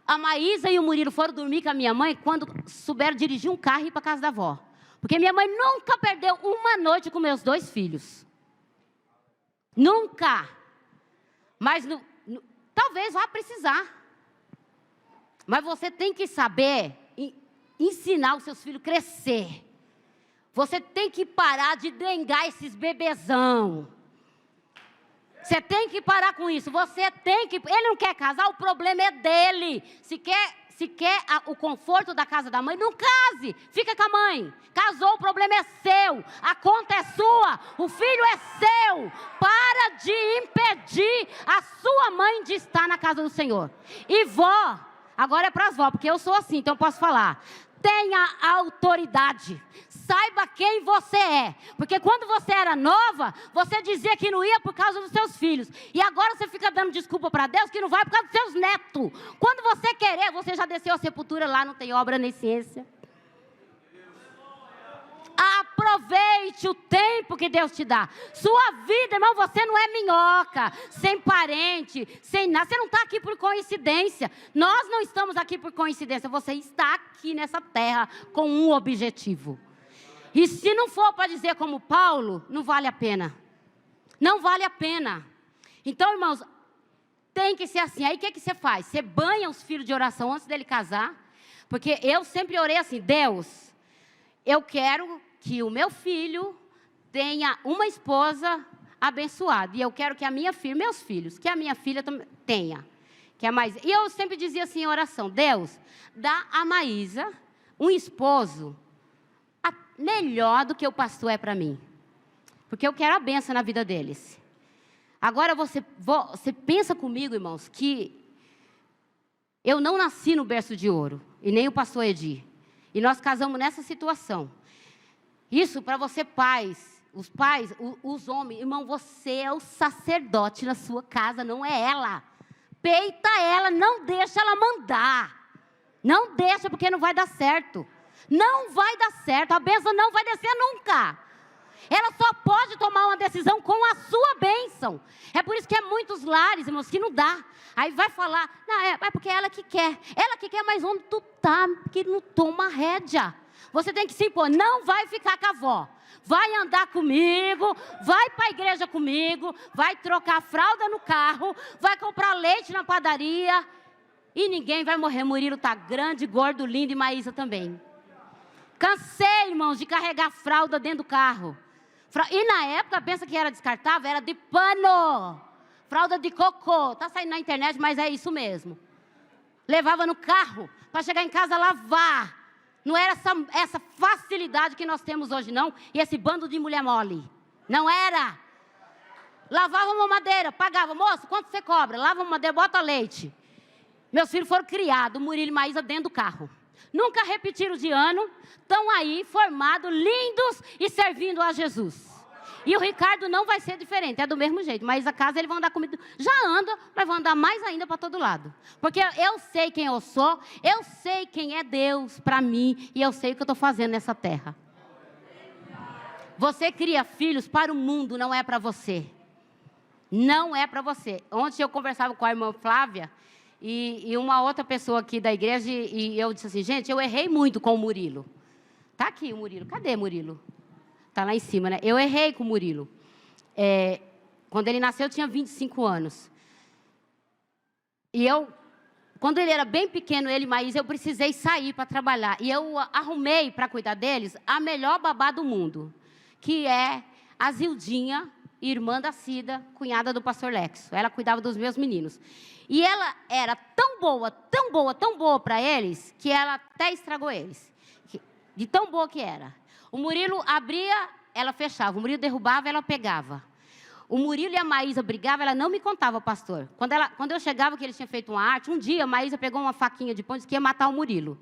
A Maísa e o Murilo foram dormir com a minha mãe quando souberam dirigir um carro e ir para casa da avó. Porque minha mãe nunca perdeu uma noite com meus 2 filhos. Nunca. Mas talvez vá precisar. Mas você tem que saber ensinar os seus filhos a crescer. Você tem que parar de dengar esses bebezão. Você tem que parar com isso. Você tem que... Ele não quer casar, o problema é dele. Se quer o conforto da casa da mãe, não case. Fica com a mãe. Casou, o problema é seu. A conta é sua. O filho é seu. Para de impedir a sua mãe de estar na casa do Senhor. E vó, agora é para as vó, porque eu sou assim, então eu posso falar. Tenha autoridade. Saiba quem você é. Porque quando você era nova, você dizia que não ia por causa dos seus filhos. E agora você fica dando desculpa para Deus que não vai por causa dos seus netos. Quando você querer, você já desceu a sepultura lá, não tem obra nem ciência. Aproveite o tempo que Deus te dá. Sua vida, irmão, você não é minhoca, sem parente, sem nada. Você não está aqui por coincidência. Nós não estamos aqui por coincidência. Você está aqui nessa terra com um objetivo. E se não for para dizer como Paulo, não vale a pena. Não vale a pena. Então, irmãos, tem que ser assim. Aí o que você faz? Você banha os filhos de oração antes dele casar. Porque eu sempre orei assim, Deus, eu quero que o meu filho tenha uma esposa abençoada. E eu quero que a minha filha, meus filhos, que a minha filha tenha. Que é mais. E eu sempre dizia assim em oração, Deus, dá a Maísa um esposo melhor do que o pastor é para mim. Porque eu quero a bênção na vida deles. Agora você pensa comigo, irmãos, que eu não nasci no berço de ouro. E nem o pastor Edir. E nós casamos nessa situação. Isso para você pais, os pais, os homens. Irmão, você é o sacerdote na sua casa, não é ela. Peita ela, não deixa ela mandar. Não deixa, porque não vai dar certo. Não vai dar certo, a bênção não vai descer nunca. Ela só pode tomar uma decisão com a sua bênção. É por isso que é muitos lares, irmãos, que não dá. Aí vai falar, não, é porque é ela que quer. Ela que quer, mas onde tu tá, que não toma rédea. Você tem que se impor, não vai ficar com a avó. Vai andar comigo, vai para a igreja comigo, vai trocar fralda no carro, vai comprar leite na padaria. E ninguém vai morrer. Murilo está grande, gordo, lindo e Maísa também. Cansei, irmãos, de carregar fralda dentro do carro. E na época, pensa que era descartável, era de pano. Fralda de cocô. Está saindo na internet, mas é isso mesmo. Levava no carro para chegar em casa lavar. Não era essa facilidade que nós temos hoje, não. E esse bando de mulher mole. Não era. Lavava uma madeira, pagava. Moço, quanto você cobra? Lava uma madeira, bota leite. Meus filhos foram criados, Murilo e Maísa, dentro do carro. Nunca repetiram de ano, estão aí, formados, lindos e servindo a Jesus. E o Ricardo não vai ser diferente, é do mesmo jeito. Mas a casa ele vai andar comigo. Já anda, mas vai andar mais ainda para todo lado. Porque eu sei quem eu sou, eu sei quem é Deus para mim e eu sei o que eu estou fazendo nessa terra. Você cria filhos para o mundo, não é para você. Não é para você. Ontem eu conversava com a irmã Flávia e uma outra pessoa aqui da igreja e eu disse assim, gente, eu errei muito com o Murilo. Tá aqui o Murilo. Cadê Murilo? Tá lá em cima, né? Eu errei com o Murilo. Quando ele nasceu, eu tinha 25 anos. E quando ele era bem pequeno, ele e Maísa, eu precisei sair para trabalhar. E eu arrumei para cuidar deles a melhor babá do mundo, que é a Zildinha, irmã da Cida, cunhada do pastor Lexo. Ela cuidava dos meus meninos. E ela era tão boa, tão boa, tão boa para eles, que ela até estragou eles. De tão boa que era. O Murilo abria, ela fechava. O Murilo derrubava, ela pegava. O Murilo e a Maísa brigavam, ela não me contava, pastor. Quando eu chegava que eles tinham feito uma arte, um dia a Maísa pegou uma faquinha de pão e disse que ia matar o Murilo.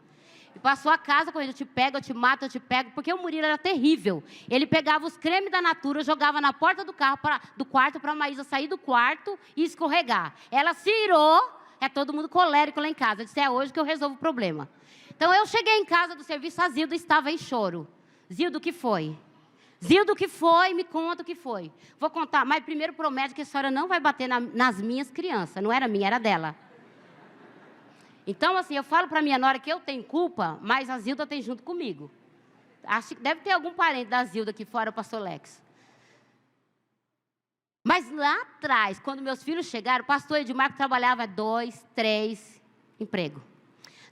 E passou a casa com ele, eu te pego, eu te mato, eu te pego, porque o Murilo era terrível. Ele pegava os cremes da Natura, jogava na porta do quarto para a Maísa sair do quarto e escorregar. Ela se irou, todo mundo colérico lá em casa. Eu disse, é hoje que eu resolvo o problema. Então eu cheguei em casa do serviço, a Zilda estava em choro. Zilda, o que foi? Zilda, o que foi? Me conta o que foi. Vou contar, mas primeiro promete que a senhora não vai bater nas minhas crianças. Não era minha, era dela. Então, assim, eu falo para minha nora que eu tenho culpa, mas a Zilda tem junto comigo. Acho que deve ter algum parente da Zilda aqui fora, o pastor Lex. Mas lá atrás, quando meus filhos chegaram, o pastor Edmar trabalhava 2, 3 empregos.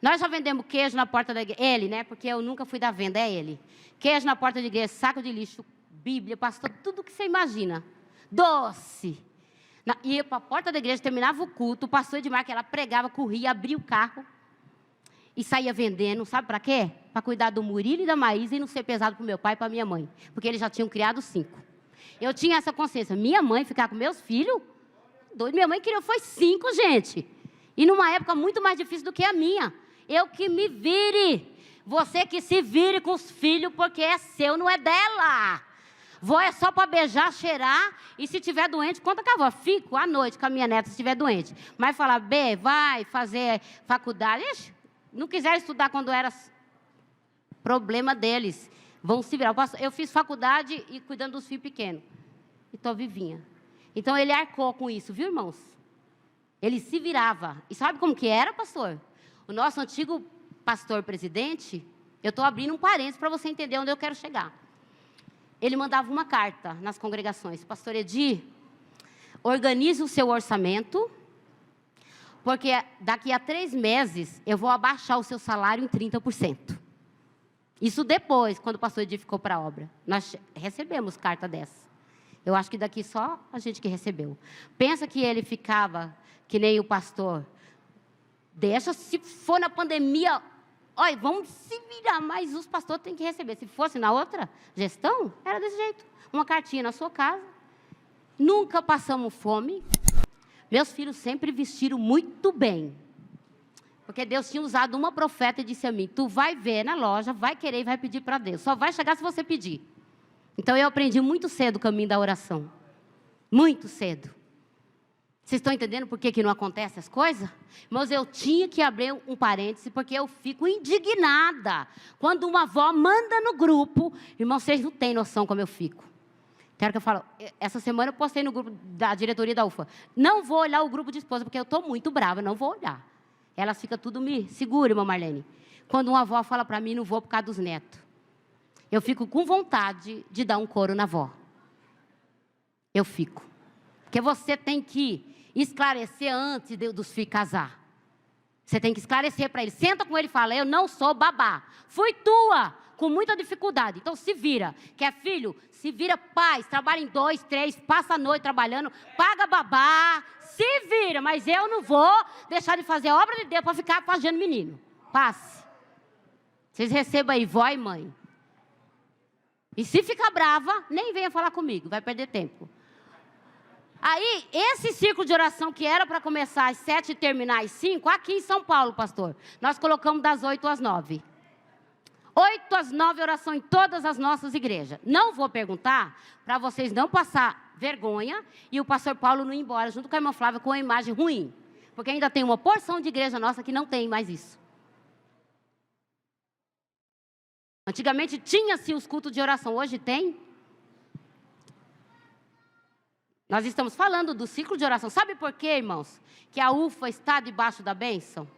Nós já vendemos queijo na porta da igreja. Ele, né? Porque eu nunca fui da venda, é ele. Queijo na porta da igreja, saco de lixo, Bíblia, pastor, tudo que você imagina. Doce. Ia para a porta da igreja, terminava o culto, o pastor Edmar, que ela pregava, corria, abria o carro e saía vendendo. Sabe para quê? Para cuidar do Murilo e da Maísa e não ser pesado para o meu pai e para a minha mãe. Porque eles já tinham criado 5. Eu tinha essa consciência. Minha mãe ficar com meus filhos, minha mãe criou, foi 5, gente. E numa época muito mais difícil do que a minha. Eu que me vire. Você que se vire com os filhos, porque é seu, não é dela. Vó é só para beijar, cheirar, e se tiver doente, conta com a avó. Fico à noite com a minha neta se estiver doente. Mas falar, B, vai fazer faculdade. Ixi, não quiser estudar quando era problema deles. Vão se virar. Eu fiz faculdade e cuidando dos filhos pequenos. E estou vivinha. Então, ele arcou com isso, viu, irmãos? Ele se virava. E sabe como que era, pastor? O nosso antigo pastor-presidente, eu estou abrindo um parênteses para você entender onde eu quero chegar. Ele mandava uma carta nas congregações. Pastor Edir, organize o seu orçamento, porque daqui a 3 meses eu vou abaixar o seu salário em 30%. Isso depois, quando o pastor Edir ficou para a obra. Nós recebemos carta dessa. Eu acho que daqui só a gente que recebeu. Pensa que ele ficava que nem o pastor. Deixa, se for na pandemia, olha, vamos se virar, mas os pastores têm que receber. Se fosse na outra gestão, era desse jeito. Uma cartinha na sua casa. Nunca passamos fome. Meus filhos sempre vestiram muito bem. Porque Deus tinha usado uma profeta e disse a mim, tu vai ver na loja, vai querer e vai pedir para Deus. Só vai chegar se você pedir. Então, eu aprendi muito cedo o caminho da oração. Muito cedo. Vocês estão entendendo por que não acontecem as coisas? Mas eu tinha que abrir um parêntese, porque eu fico indignada. Quando uma avó manda no grupo, irmão, vocês não têm noção como eu fico. Quero que eu falo, essa semana eu postei no grupo da diretoria da UFA. Não vou olhar o grupo de esposa, porque eu estou muito brava, não vou olhar. Elas ficam tudo me segura, irmã Marlene. Quando uma avó fala para mim, não vou por causa dos netos. Eu fico com vontade de dar um couro na avó. Eu fico. Porque você tem que esclarecer antes dos filhos casar. Você tem que esclarecer para ele. Senta com ele e fala, eu não sou babá. Fui tua, com muita dificuldade. Então se vira. Quer filho? Se vira paz. Trabalha em 2, 3, passa a noite trabalhando. Paga babá. Se vira. Mas eu não vou deixar de fazer a obra de Deus para ficar fazendo menino. Passe. Vocês recebam aí, vó e mãe. E se ficar brava, nem venha falar comigo. Vai perder tempo. Aí, esse ciclo de oração que era para começar às 7 e terminar às 5, aqui em São Paulo, pastor, nós colocamos das 8 às 9. 8 às 9 oração em todas as nossas igrejas. Não vou perguntar para vocês não passar vergonha e o pastor Paulo não ir embora junto com a irmã Flávia com uma imagem ruim. Porque ainda tem uma porção de igreja nossa que não tem mais isso. Antigamente tinha-se os cultos de oração, hoje tem. Nós estamos falando do ciclo de oração. Sabe por quê, irmãos? Que a UFA está debaixo da bênção?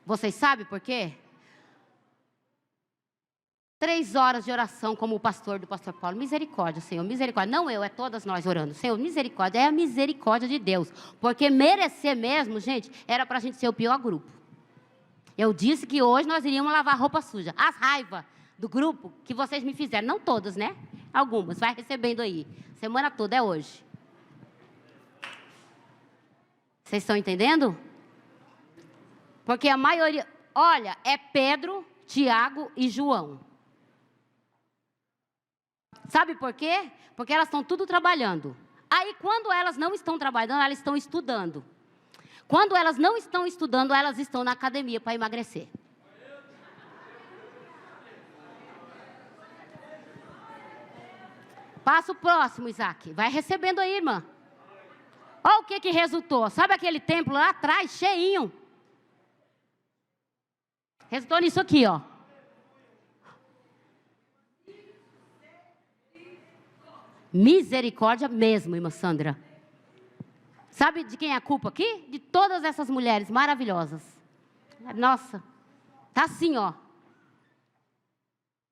Vocês sabem por quê? 3 horas de oração, como o pastor do pastor Paulo. Misericórdia, Senhor, misericórdia. Não eu, é todas nós orando. Senhor, misericórdia, é a misericórdia de Deus. Porque merecer mesmo, gente, era para a gente ser o pior grupo. Eu disse que hoje nós iríamos lavar roupa suja. As raivas do grupo que vocês me fizeram, não todas, né? Algumas, vai recebendo aí. Semana toda é hoje. Vocês estão entendendo? Porque a maioria, olha, é Pedro, Tiago e João. Sabe por quê? Porque elas estão tudo trabalhando. Aí, quando elas não estão trabalhando, elas estão estudando. Quando elas não estão estudando, elas estão na academia para emagrecer. Passa o próximo, Isaac. Vai recebendo aí, irmã. Olha o que resultou. Sabe aquele templo lá atrás, cheinho? Resultou nisso aqui, ó. Misericórdia mesmo, irmã Sandra. Sabe de quem é a culpa aqui? De todas essas mulheres maravilhosas. Nossa, tá assim, ó.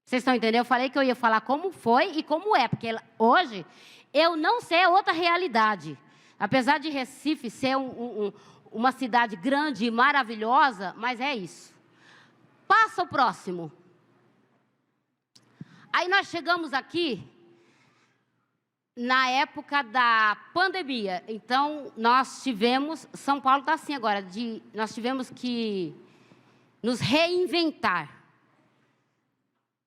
Vocês estão entendendo? Eu falei que eu ia falar como foi e como é, porque hoje eu não sei a outra realidade. Apesar de Recife ser uma cidade grande e maravilhosa, mas é isso. Passa o próximo. Aí nós chegamos aqui na época da pandemia. Então, nós tivemos, São Paulo está assim agora, nós tivemos que nos reinventar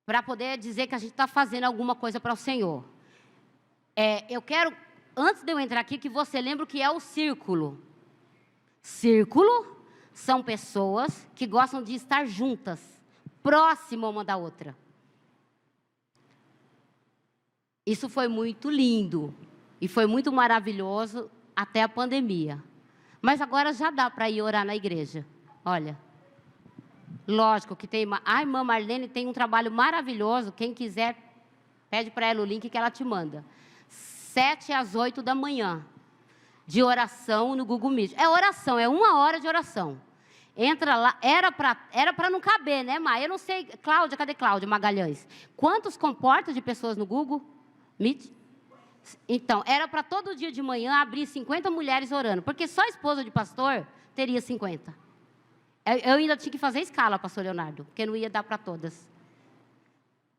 para poder dizer que a gente está fazendo alguma coisa para o Senhor. Eu quero, antes de eu entrar aqui, que você lembre o que é o círculo. Círculo são pessoas que gostam de estar juntas, próximas uma da outra. Isso foi muito lindo e foi muito maravilhoso até a pandemia. Mas agora já dá para ir orar na igreja. Olha, lógico que tem... A irmã Marlene tem um trabalho maravilhoso. Quem quiser, pede para ela o link que ela te manda. 7 às 8 da manhã, de oração no Google Meet. É oração, é 1 hora de oração. Entra lá, era para não caber, né, Maia? Eu não sei, Cláudia, cadê Cláudia Magalhães? Quantos comporta de pessoas no Google Meet? Então, era para todo dia de manhã abrir 50 mulheres orando, porque só a esposa de pastor teria 50. Eu ainda tinha que fazer escala, pastor Leonardo, porque não ia dar para todas.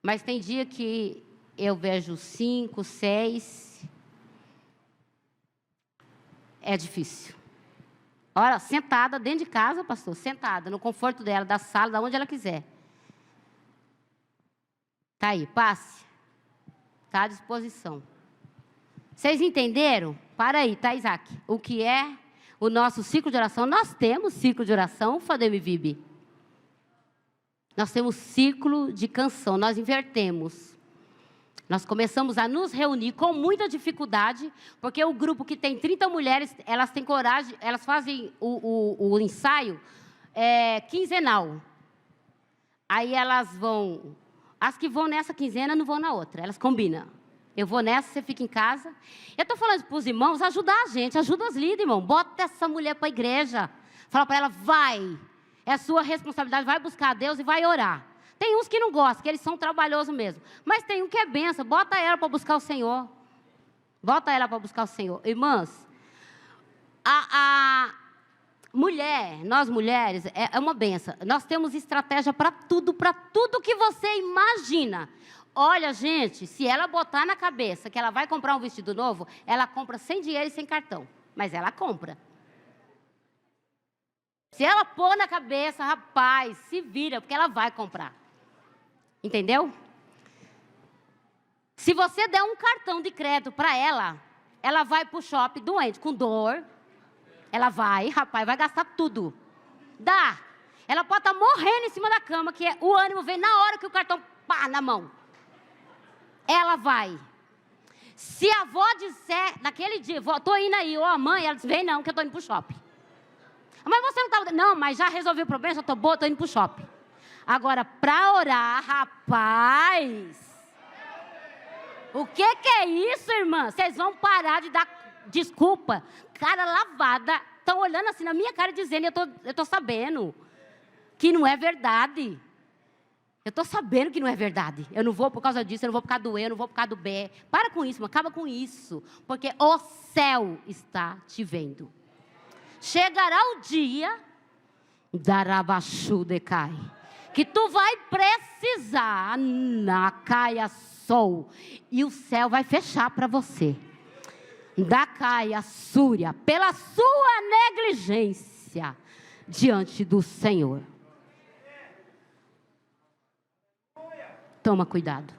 Mas tem dia que eu vejo 5, 6. É difícil. Olha, sentada dentro de casa, pastor, sentada, no conforto dela, da sala, da onde ela quiser. Tá aí, passe. Está à disposição. Vocês entenderam? Para aí, tá, Isaac? O que é o nosso ciclo de oração? Nós temos ciclo de oração, Fademe Vibe. Nós temos ciclo de canção, nós invertemos. Nós começamos a nos reunir com muita dificuldade, porque o grupo que tem 30 mulheres, elas têm coragem, elas fazem o ensaio quinzenal. Aí elas vão... As que vão nessa quinzena não vão na outra, elas combinam. Eu vou nessa, você fica em casa. Eu estou falando para os irmãos, ajudar a gente, ajuda as líderes, irmão. Bota essa mulher para a igreja. Fala para ela, vai. É a sua responsabilidade, vai buscar a Deus e vai orar. Tem uns que não gostam, que eles são trabalhosos mesmo. Mas tem um que é benção, bota ela para buscar o Senhor. Bota ela para buscar o Senhor. Irmãs, a mulher, nós mulheres, é uma benção. Nós temos estratégia para tudo que você imagina. Olha, gente, se ela botar na cabeça que ela vai comprar um vestido novo, ela compra sem dinheiro e sem cartão. Mas ela compra. Se ela pôr na cabeça, rapaz, se vira, porque ela vai comprar. Entendeu? Se você der um cartão de crédito para ela vai para o shopping doente, com dor. Ela vai, rapaz, vai gastar tudo. Dá. Ela pode estar morrendo em cima da cama, que o ânimo vem na hora que o cartão pá na mão. Ela vai. Se a avó disser, naquele dia, estou indo aí, ou a mãe, ela diz, vem não, que eu estou indo para o shopping. Mas você não estava... Não, mas já resolvi o problema, já estou boa, estou indo para o shopping. Agora, para orar, rapaz... O que é isso, irmã? Vocês vão parar de dar desculpa. Cara lavada. Estão olhando assim na minha cara dizendo, eu estou sabendo que não é verdade. Eu estou sabendo que não é verdade. Eu não vou por causa disso, eu não vou por causa do E, eu não vou por causa do B. Para com isso, acaba com isso. Porque o céu está te vendo. Chegará o dia, Darabaxu decai, que tu vai precisar, na caia sol, e o céu vai fechar para você. Da caia súria, pela sua negligência diante do Senhor. Toma cuidado.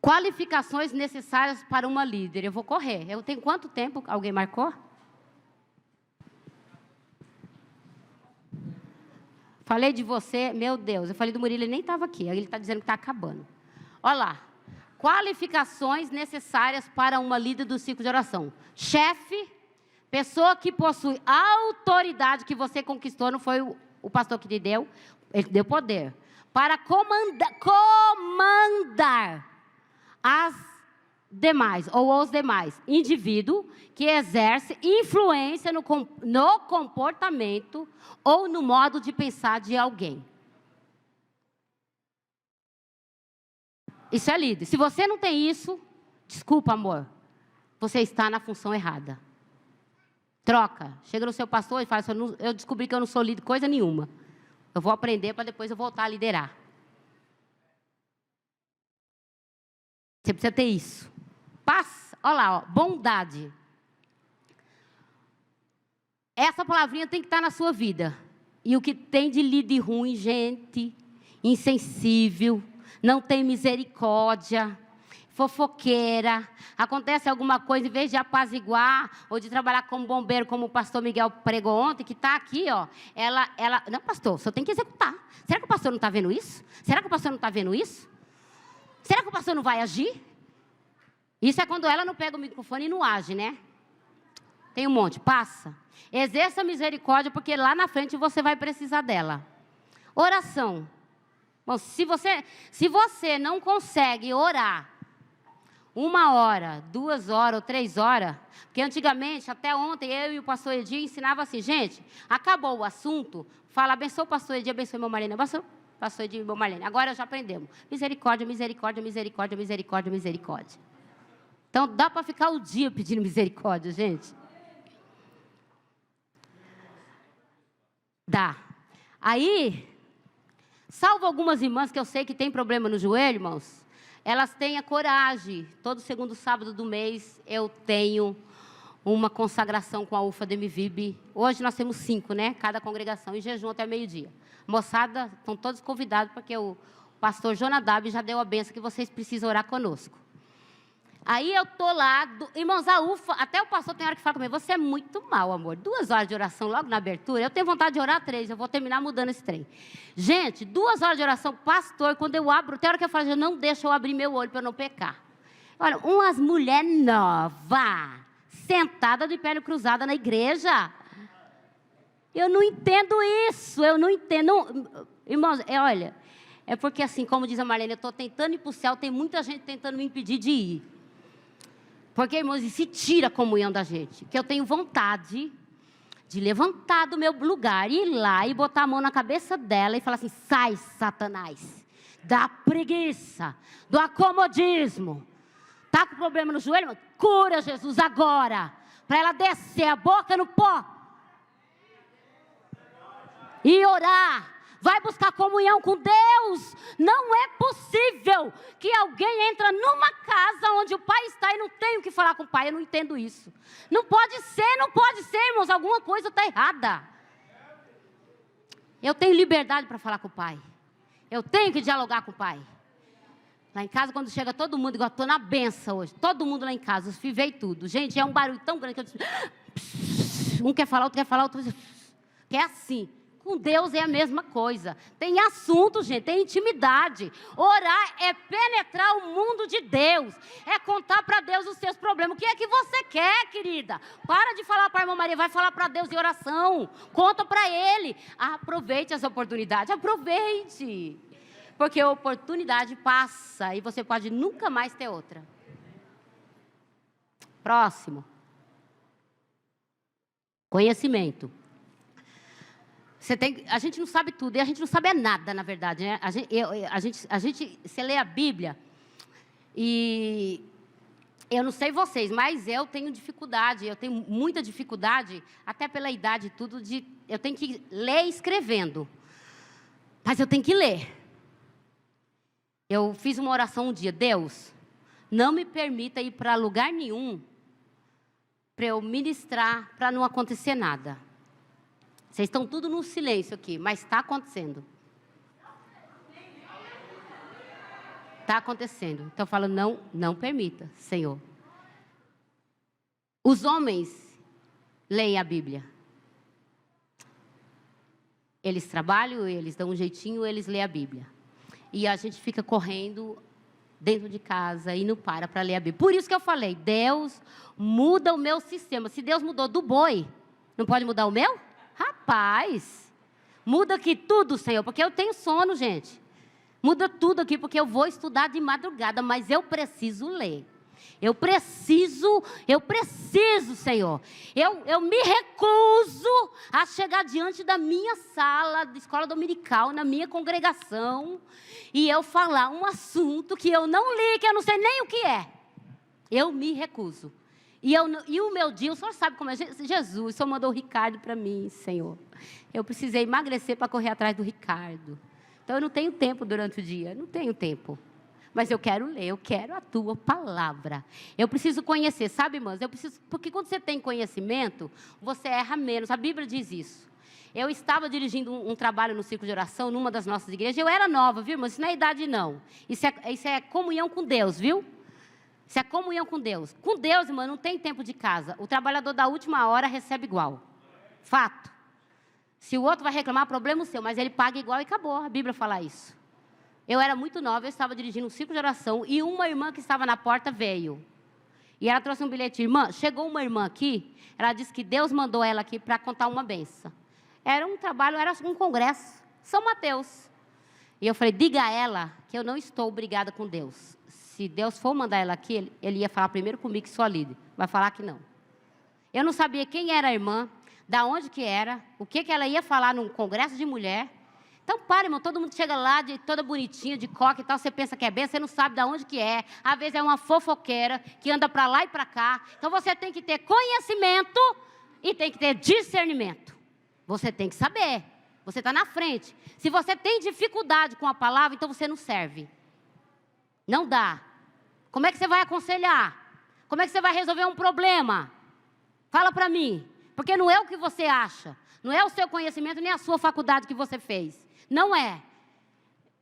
Qualificações necessárias para uma líder. Eu vou correr. Eu tenho quanto tempo? Alguém marcou? Falei de você, meu Deus. Eu falei do Murilo, ele nem estava aqui. Ele está dizendo que está acabando. Olha lá. Qualificações necessárias para uma líder do ciclo de oração. Chefe, pessoa que possui autoridade que você conquistou, não foi o pastor que lhe deu, ele deu poder. Para comandar as demais, ou os demais, indivíduo que exerce influência no comportamento ou no modo de pensar de alguém. Isso é líder. Se você não tem isso, desculpa, amor, você está na função errada. Troca. Chega no seu pastor e fala assim, eu descobri que eu não sou líder coisa nenhuma. Eu vou aprender para depois eu voltar a liderar. Você precisa ter isso. Paz, olha lá, ó, bondade. Essa palavrinha tem que estar na sua vida. E o que tem de líder ruim, gente, insensível, não tem misericórdia, fofoqueira, acontece alguma coisa, em vez de apaziguar, ou de trabalhar como bombeiro, como o pastor Miguel pregou ontem, que está aqui, ó, ela, não, pastor, o senhor tem que executar. Será que o pastor não está vendo isso? Será que o pastor não está vendo isso? Será que o pastor não vai agir? Isso é quando ela não pega o microfone e não age, né? Tem um monte, passa. Exerça misericórdia, porque lá na frente você vai precisar dela. Oração. Bom, se você não consegue orar 1 hora, 2 horas ou 3 horas, porque antigamente, até ontem, eu e o pastor Edir ensinava assim, gente, acabou o assunto, fala, abençoa o pastor Edir, abençoe meu Marlene, abençoa o pastor Edir e meu Marlene. Agora já aprendemos. Misericórdia, misericórdia, misericórdia, misericórdia, misericórdia. Então, dá para ficar o dia pedindo misericórdia, gente? Dá. Aí, salvo algumas irmãs que eu sei que tem problema no joelho, irmãos, elas têm a coragem. Todo segundo sábado do mês, eu tenho uma consagração com a UFA de MVIB. Hoje nós temos 5, né? Cada congregação, em jejum até meio-dia. Moçada, estão todos convidados, porque o pastor Jonadab já deu a benção que vocês precisam orar conosco. Aí eu estou lá, irmãos, a UFA, até o pastor tem hora que fala comigo, você é muito mal, amor. 2 horas de oração logo na abertura, eu tenho vontade de orar 3, eu vou terminar mudando esse trem. Gente, 2 horas de oração, pastor, quando eu abro, tem hora que eu falo, não deixa eu abrir meu olho para eu não pecar. Olha, umas mulheres novas, sentadas de perna cruzada na igreja. Eu não entendo isso, eu não entendo. Irmãos, olha, é porque assim, como diz a Marlene, eu estou tentando ir para o céu, tem muita gente tentando me impedir de ir. Porque, irmãos, isso tira a comunhão da gente. Que eu tenho vontade de levantar do meu lugar, ir lá e botar a mão na cabeça dela e falar assim, sai, Satanás, da preguiça, do acomodismo. Está com problema no joelho? Cura, Jesus, agora. Para ela descer a boca no pó. E orar. Vai buscar comunhão com Deus. Não é possível que alguém entre numa casa onde o pai está e não tem o que falar com o pai. Eu não entendo isso. Não pode ser, irmãos. Alguma coisa está errada. Eu tenho liberdade para falar com o pai. Eu tenho que dialogar com o pai. Lá em casa, quando chega todo mundo, igual estou na benção hoje. Todo mundo lá em casa, os filhos veio tudo. Gente, é um barulho tão grande que eu disse... Um quer falar, outro quer falar, outro... que é assim. Com Deus é a mesma coisa. Tem assunto, gente, tem intimidade. Orar é penetrar o mundo de Deus. É contar para Deus os seus problemas. O que é que você quer, querida? Para de falar para a irmã Maria, vai falar para Deus em oração. Conta para Ele. Aproveite essa oportunidade, aproveite. Porque a oportunidade passa e você pode nunca mais ter outra. Próximo. Conhecimento. A gente não sabe tudo, e a gente não sabe nada, na verdade, né? Você lê a Bíblia, e eu não sei vocês, mas eu tenho dificuldade, eu tenho muita dificuldade, até pela idade e tudo, eu tenho que ler escrevendo, mas eu tenho que ler. Eu fiz uma oração um dia: Deus, não me permita ir para lugar nenhum, para eu ministrar, para não acontecer nada. Vocês estão tudo no silêncio aqui, mas está acontecendo. Está acontecendo. Então eu falo, não permita, Senhor. Os homens leem a Bíblia. Eles trabalham, eles dão um jeitinho, eles leem a Bíblia. E a gente fica correndo dentro de casa e não para ler a Bíblia. Por isso que eu falei, Deus muda o meu sistema. Se Deus mudou do boi, não pode mudar o meu? Rapaz, muda aqui tudo, Senhor, porque eu tenho sono, gente. Muda tudo aqui, porque eu vou estudar de madrugada, mas eu preciso ler. Eu preciso, Senhor. Eu me recuso a chegar diante da minha sala de escola dominical, na minha congregação, e eu falar um assunto que eu não li, que eu não sei nem o que é. Eu me recuso. E o meu dia, o senhor sabe como é. Jesus, o senhor mandou o Ricardo para mim, Senhor. Eu precisei emagrecer para correr atrás do Ricardo. Então eu não tenho tempo durante o dia, não tenho tempo. Mas eu quero ler, eu quero a tua palavra. Eu preciso conhecer, sabe, irmãs? Porque quando você tem conhecimento, você erra menos. A Bíblia diz isso. Eu estava dirigindo um trabalho no círculo de oração, numa das nossas igrejas. Eu era nova, viu, irmãs? Isso não é idade, não. Isso é comunhão com Deus, viu? Isso é comunhão com Deus. Com Deus, irmão, não tem tempo de casa. O trabalhador da última hora recebe igual. Fato. Se o outro vai reclamar, problema seu, mas ele paga igual e acabou. A Bíblia fala isso. Eu era muito nova, eu estava dirigindo um círculo de oração e uma irmã que estava na porta veio. E ela trouxe um bilhete. Irmã, chegou uma irmã aqui, ela disse que Deus mandou ela aqui para contar uma benção. Era um trabalho, era um congresso, São Mateus. E eu falei, diga a ela que eu não estou brigada com Deus. Se Deus for mandar ela aqui, ele ia falar primeiro comigo que sou a líder. Vai falar que não. Eu não sabia quem era a irmã, da onde que era, o que ela ia falar num congresso de mulher. Então, para, irmão, todo mundo chega lá, toda bonitinha, de coque e tal, você pensa que é bem, você não sabe de onde que é. Às vezes é uma fofoqueira, que anda para lá e para cá. Então, você tem que ter conhecimento e tem que ter discernimento. Você tem que saber. Você está na frente. Se você tem dificuldade com a palavra, então você não serve. Não dá. Como é que você vai aconselhar? Como é que você vai resolver um problema? Fala para mim. Porque não é o que você acha. Não é o seu conhecimento, nem a sua faculdade que você fez. Não é.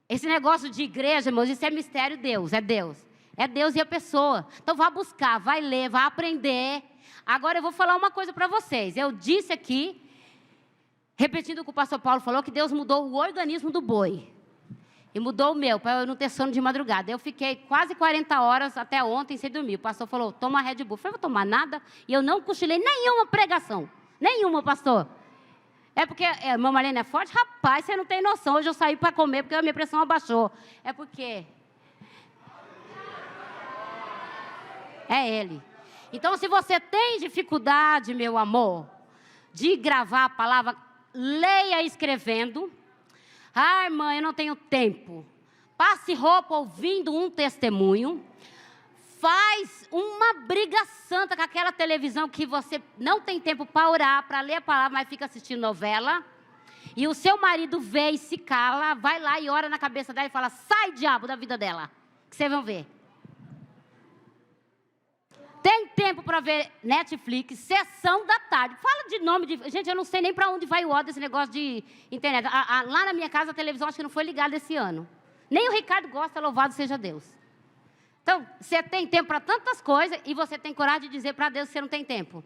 Esse negócio de igreja, irmãos, isso é mistério de Deus. É Deus. É Deus e a pessoa. Então, vá buscar, vai ler, vai aprender. Agora, eu vou falar uma coisa para vocês. Eu disse aqui, repetindo o que o pastor Paulo falou, que Deus mudou o organismo do boi. E mudou o meu, para eu não ter sono de madrugada. Eu fiquei quase 40 horas até ontem sem dormir. O pastor falou, toma Red Bull. Eu falei, vou tomar nada. E eu não cochilei nenhuma pregação. Nenhuma, pastor. É porque a irmã Marlene é forte? Rapaz, você não tem noção. Hoje eu saí para comer porque a minha pressão abaixou. É porque... é Ele. Então, se você tem dificuldade, meu amor, de gravar a palavra, leia escrevendo. Ah, irmã, eu não tenho tempo. Passe roupa ouvindo um testemunho. Faz uma briga santa com aquela televisão que você não tem tempo para orar, para ler a palavra, mas fica assistindo novela. E o seu marido vê e se cala, vai lá e ora na cabeça dela e fala, sai, diabo, da vida dela. Que vocês vão ver. Tem tempo para ver Netflix, sessão da tarde. Fala de nome de... Gente, eu não sei nem para onde vai o ódio desse negócio de internet. Lá na minha casa, a televisão acho que não foi ligada esse ano. Nem o Ricardo gosta, louvado seja Deus. Então, você tem tempo para tantas coisas e você tem coragem de dizer para Deus que você não tem tempo.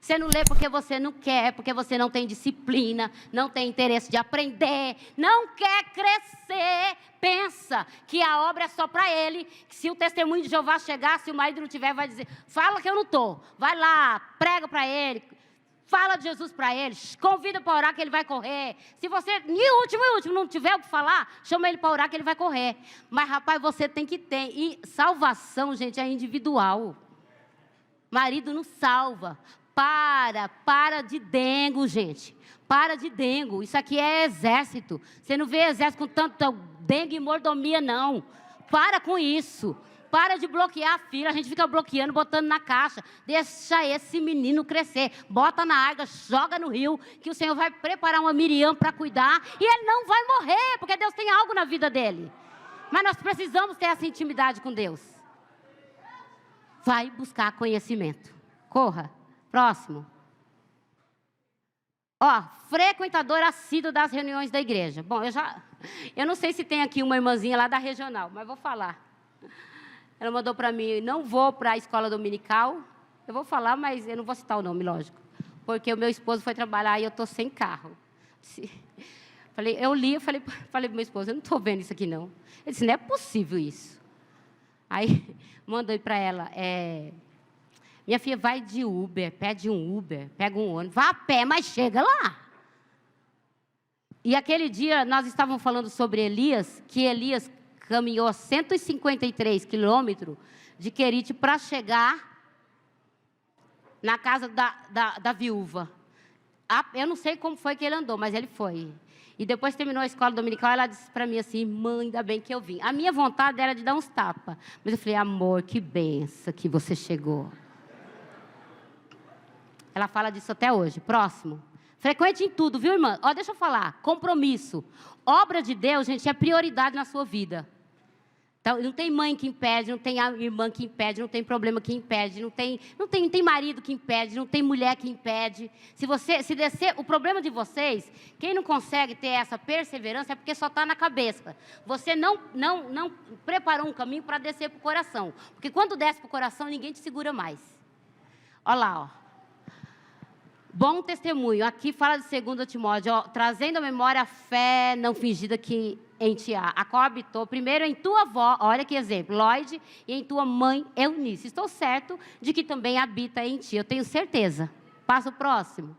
Você não lê porque você não quer, porque você não tem disciplina, não tem interesse de aprender, não quer crescer. Pensa que a obra é só para ele, que se o testemunho de Jeová chegar, se o marido não tiver, vai dizer, fala que eu não estou. Vai lá, prega para ele, fala de Jesus para ele, convida para orar que ele vai correr. Se você, em último, não tiver o que falar, chama ele para orar que ele vai correr. Mas, rapaz, você tem que ter. E salvação, gente, é individual. Marido não salva. Para de dengo, gente. Para de dengo. Isso aqui é exército. Você não vê exército com tanto dengue e mordomia, não. Para com isso. Para de bloquear a filha. A gente fica bloqueando, botando na caixa. Deixa esse menino crescer. Bota na água, joga no rio, que o Senhor vai preparar uma Miriam para cuidar. E ele não vai morrer, porque Deus tem algo na vida dele. Mas nós precisamos ter essa intimidade com Deus. Vai buscar conhecimento. Corra. Próximo. Frequentador assíduo das reuniões da igreja. Bom, eu não sei se tem aqui uma irmãzinha lá da regional, mas vou falar. Ela mandou para mim, não vou para a escola dominical. Eu vou falar, mas eu não vou citar o nome, lógico. Porque o meu esposo foi trabalhar e eu estou sem carro. Eu falei para o meu esposo, eu não estou vendo isso aqui não. Ele disse, não é possível isso. Aí, mandei para ela, minha filha, vai de Uber, pede um Uber, pega um ônibus, vá a pé, mas chega lá. E aquele dia, nós estávamos falando sobre Elias, que Elias caminhou 153 quilômetros de Querite para chegar na casa da viúva. Eu não sei como foi que ele andou, mas ele foi. E depois terminou a escola dominical, ela disse para mim assim, mãe, ainda bem que eu vim. A minha vontade era de dar uns tapas. Mas eu falei, amor, que benção que você chegou. Ela fala disso até hoje. Próximo. Frequente em tudo, viu, irmã? Deixa eu falar. Compromisso. Obra de Deus, gente, é prioridade na sua vida. Então, não tem mãe que impede, não tem irmã que impede, não tem problema que impede, não tem marido que impede, não tem mulher que impede. Se descer, o problema de vocês, quem não consegue ter essa perseverança é porque só está na cabeça. Você não preparou um caminho para descer para o coração. Porque quando desce para o coração, ninguém te segura mais. Olha lá, Bom testemunho. Aqui fala de 2 Timóteo, trazendo à memória a fé não fingida que em ti há, a qual habitou primeiro em tua avó, olha que exemplo, Lloyd, e em tua mãe Eunice. Estou certo de que também habita em ti, eu tenho certeza. Passa o próximo.